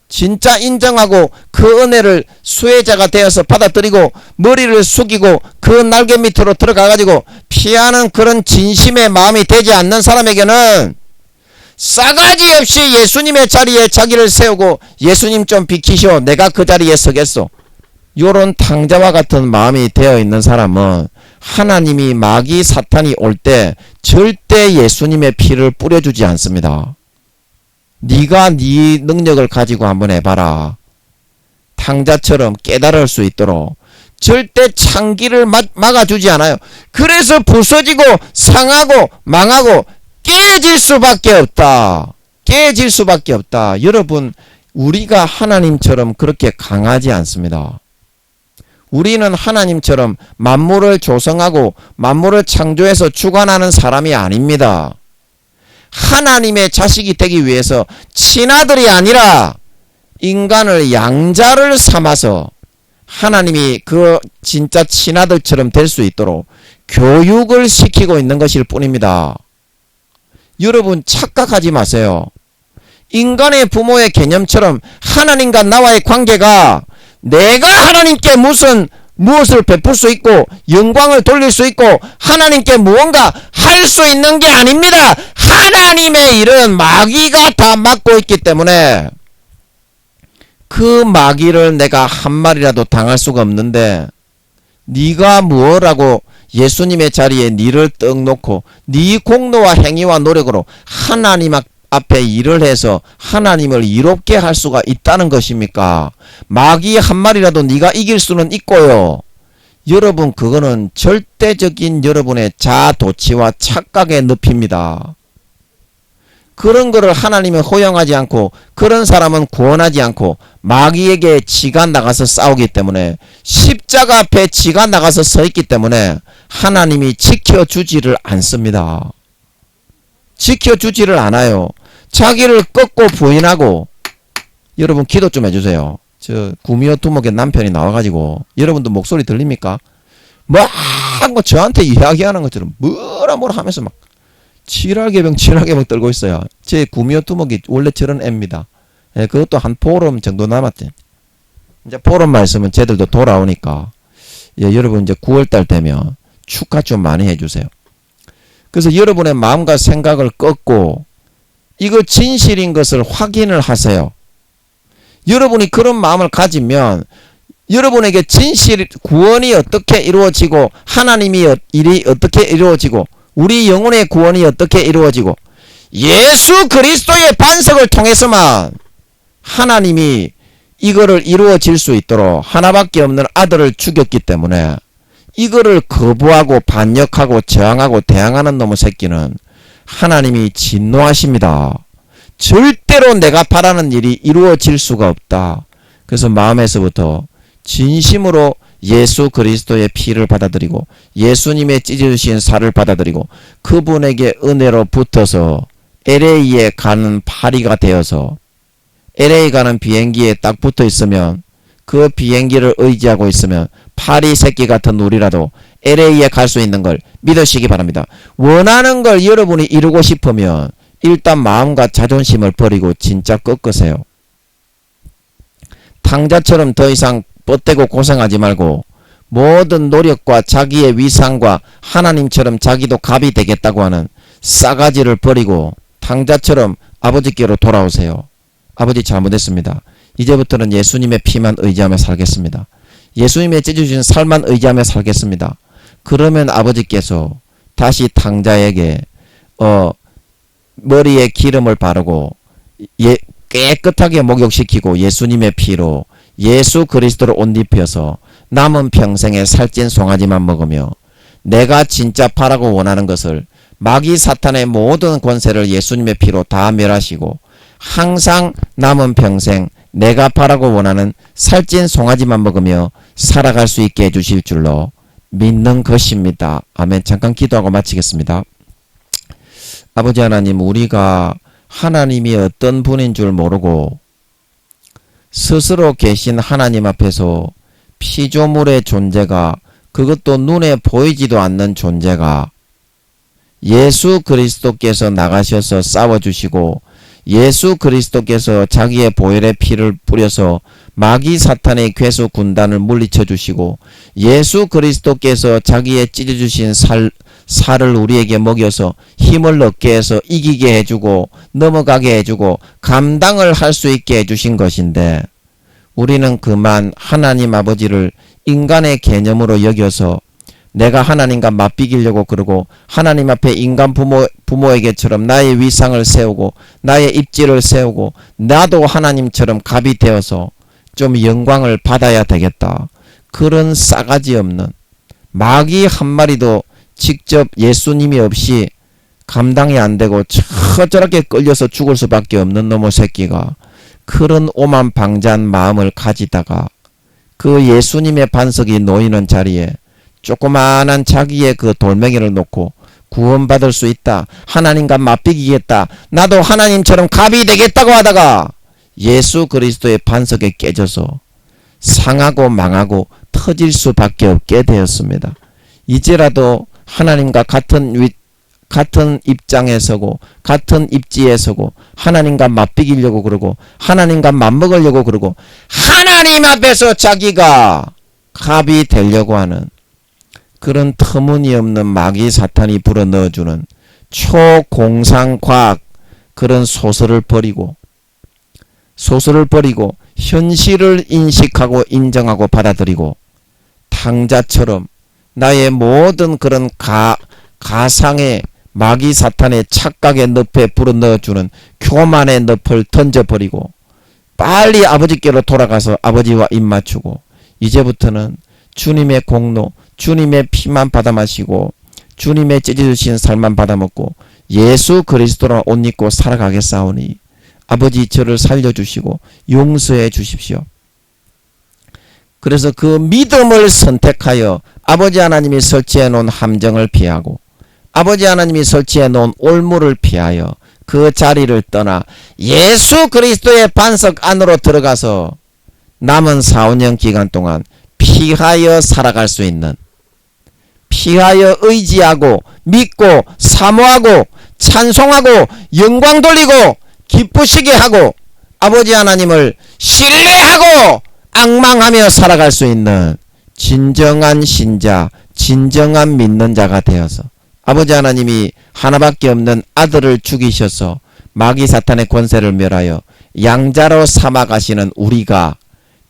진짜 인정하고 그 은혜를 수혜자가 되어서 받아들이고 머리를 숙이고 그 날개 밑으로 들어가가지고 피하는 그런 진심의 마음이 되지 않는 사람에게는 싸가지 없이 예수님의 자리에 자기를 세우고 예수님 좀 비키시오, 내가 그 자리에 서겠소, 요런 탕자와 같은 마음이 되어 있는 사람은 하나님이 마귀 사탄이 올 때 절대 예수님의 피를 뿌려주지 않습니다. 네가 네 능력을 가지고 한번 해봐라. 탕자처럼 깨달을 수 있도록 절대 창기를 막아주지 않아요. 그래서 부서지고 상하고 망하고 깨질 수밖에 없다. 여러분, 우리가 하나님처럼 그렇게 강하지 않습니다. 우리는 하나님처럼 만물을 조성하고 만물을 창조해서 주관하는 사람이 아닙니다. 하나님의 자식이 되기 위해서 친아들이 아니라 인간을 양자를 삼아서 하나님이 그 진짜 친아들처럼 될 수 있도록 교육을 시키고 있는 것일 뿐입니다. 여러분 착각하지 마세요. 인간의 부모의 개념처럼 하나님과 나와의 관계가 내가 하나님께 무엇을 베풀 수 있고 영광을 돌릴 수 있고 하나님께 무언가 할 수 있는 게 아닙니다. 하나님의 일은 마귀가 다 맡고 있기 때문에 그 마귀를 내가 한 마리라도 당할 수가 없는데 네가 무엇라고 예수님의 자리에 니를 떡 놓고 네 공로와 행위와 노력으로 하나님 앞에 일을 해서 하나님을 이롭게 할 수가 있다는 것입니까? 마귀 한 마리라도 네가 이길 수는 있고요. 여러분 그거는 절대적인 여러분의 자아도취와 착각의 늪입니다. 그런 거를 하나님은 허용하지 않고 그런 사람은 구원하지 않고 마귀에게 지가 나가서 싸우기 때문에 십자가 앞에 지가 나가서 서 있기 때문에 하나님이 지켜주지를 않습니다. 지켜주지를 않아요. 자기를 꺾고 부인하고 여러분 기도 좀 해주세요. 저 구미호 두목의 남편이 나와가지고 여러분도 목소리 들립니까? 뭐 저한테 이야기하는 것처럼 뭐라 하면서 막 칠하게병 떨고 있어요. 제 구미호 두목이 원래 저런 애입니다. 예, 그것도 한 보름 정도 남았대. 이제 보름 말씀은 쟤들도 돌아오니까 예, 여러분 이제 9월달 되면 축하 좀 많이 해주세요. 그래서 여러분의 마음과 생각을 꺾고 이거 진실인 것을 확인을 하세요. 여러분이 그런 마음을 가지면 여러분에게 진실 구원이 어떻게 이루어지고 하나님이 일이 어떻게 이루어지고 우리 영혼의 구원이 어떻게 이루어지고 예수 그리스도의 반석을 통해서만 하나님이 이거를 이루어질 수 있도록 하나밖에 없는 아들을 죽였기 때문에 이거를 거부하고 반역하고 저항하고 대항하는 놈의 새끼는 하나님이 진노하십니다. 절대로 내가 바라는 일이 이루어질 수가 없다. 그래서 마음에서부터 진심으로 예수 그리스도의 피를 받아들이고 예수님의 찢어주신 살을 받아들이고 그분에게 은혜로 붙어서 LA에 가는 파리가 되어서 LA 가는 비행기에 딱 붙어 있으면 그 비행기를 의지하고 있으면 파리 새끼 같은 우리라도 LA에 갈 수 있는 걸 믿으시기 바랍니다. 원하는 걸 여러분이 이루고 싶으면 일단 마음과 자존심을 버리고 진짜 꺾으세요. 탕자처럼 더 이상 뻗대고 고생하지 말고 모든 노력과 자기의 위상과 하나님처럼 자기도 갑이 되겠다고 하는 싸가지를 버리고 탕자처럼 아버지께로 돌아오세요. 아버지 잘못했습니다. 이제부터는 예수님의 피만 의지하며 살겠습니다. 예수님의 찢어주신 살만 의지하며 살겠습니다. 그러면 아버지께서 다시 탕자에게 머리에 기름을 바르고 깨끗하게 목욕시키고 예수님의 피로 예수 그리스도를 옷 입혀서 남은 평생에 살찐 송아지만 먹으며 내가 진짜 바라고 원하는 것을 마귀 사탄의 모든 권세를 예수님의 피로 다 멸하시고 항상 남은 평생 내가 바라고 원하는 살찐 송아지만 먹으며 살아갈 수 있게 해주실 줄로 믿는 것입니다. 아멘. 잠깐 기도하고 마치겠습니다. 아버지 하나님, 우리가 하나님이 어떤 분인 줄 모르고 스스로 계신 하나님 앞에서 피조물의 존재가, 그것도 눈에 보이지도 않는 존재가 예수 그리스도께서 나가셔서 싸워주시고 예수 그리스도께서 자기의 보혈의 피를 뿌려서 마귀 사탄의 괴수 군단을 물리쳐 주시고 예수 그리스도께서 자기의 찢어주신 살을 우리에게 먹여서 힘을 얻게 해서 이기게 해주고 넘어가게 해주고 감당을 할 수 있게 해주신 것인데, 우리는 그만 하나님 아버지를 인간의 개념으로 여겨서 내가 하나님과 맞비기려고 그러고 하나님 앞에 인간 부모에게처럼 나의 위상을 세우고 나의 입지를 세우고 나도 하나님처럼 갑이 되어서 좀 영광을 받아야 되겠다. 그런 싸가지 없는, 마귀 한 마리도 직접 예수님이 없이 감당이 안 되고 저렇게 끌려서 죽을 수밖에 없는 놈의 새끼가 그런 오만방자한 마음을 가지다가 그 예수님의 반석이 놓이는 자리에 조그마한 자기의 그 돌멩이를 놓고 구원받을 수 있다, 하나님과 맞비기겠다, 나도 하나님처럼 갑이 되겠다고 하다가 예수 그리스도의 반석에 깨져서 상하고 망하고 터질 수밖에 없게 되었습니다. 이제라도 하나님과 같은 입장에 서고 같은 입지에 서고 하나님과 맞비기려고 그러고 하나님과 맞먹으려고 그러고 하나님 앞에서 자기가 갑이 되려고 하는 그런 터무니없는 마귀 사탄이 불어넣어주는 초공상과학 그런 소설을 버리고 현실을 인식하고 인정하고 받아들이고 탕자처럼 나의 모든 그런 가상의 마귀 사탄의 착각의 늪에 불어넣어주는 교만의 늪을 던져버리고 빨리 아버지께로 돌아가서 아버지와 입맞추고 이제부터는 주님의 공로, 주님의 피만 받아 마시고 주님의 찢어주신 살만 받아 먹고 예수 그리스도로 옷 입고 살아가겠사오니 아버지 저를 살려주시고 용서해 주십시오. 그래서 그 믿음을 선택하여 아버지 하나님이 설치해 놓은 함정을 피하고 아버지 하나님이 설치해 놓은 올무를 피하여 그 자리를 떠나 예수 그리스도의 반석 안으로 들어가서 남은 4, 5년 기간 동안 피하여 살아갈 수 있는, 피하여 의지하고 믿고 사모하고 찬송하고 영광 돌리고 기쁘시게 하고 아버지 하나님을 신뢰하고 앙망하며 살아갈 수 있는 진정한 신자, 진정한 믿는 자가 되어서 아버지 하나님이 하나밖에 없는 아들을 죽이셔서 마귀 사탄의 권세를 멸하여 양자로 삼아가시는 우리가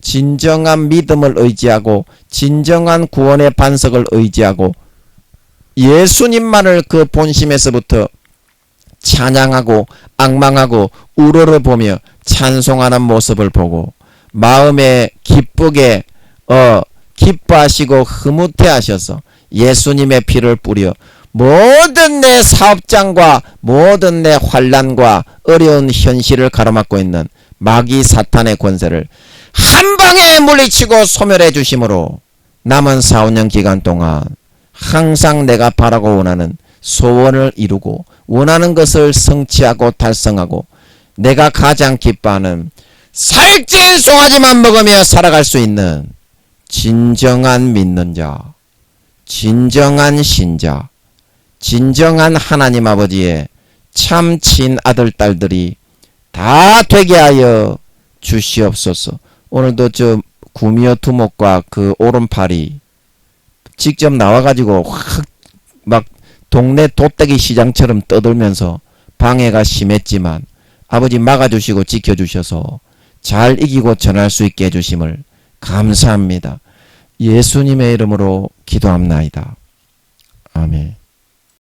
진정한 믿음을 의지하고 진정한 구원의 반석을 의지하고 예수님만을 그 본심에서부터 찬양하고 앙망하고 우러러보며 찬송하는 모습을 보고 마음에 기쁘게 기뻐하시고 흐뭇해하셔서 예수님의 피를 뿌려 모든 내 사업장과 모든 내 환난과 어려운 현실을 가로막고 있는 마귀 사탄의 권세를 한 방에 물리치고 소멸해 주심으로 남은 4, 5년 기간 동안 항상 내가 바라고 원하는 소원을 이루고 원하는 것을 성취하고 달성하고 내가 가장 기뻐하는 살찐 송아지만 먹으며 살아갈 수 있는 진정한 믿는 자, 진정한 신자, 진정한 하나님 아버지의 참 친아들 딸들이 다 되게 하여 주시옵소서. 오늘도 저 구미호 두목과 그 오른팔이 직접 나와가지고 확 막 동네 도떼기 시장처럼 떠들면서 방해가 심했지만 아버지 막아주시고 지켜주셔서 잘 이기고 전할 수 있게 해주심을 감사합니다. 예수님의 이름으로 기도합나이다. 아멘.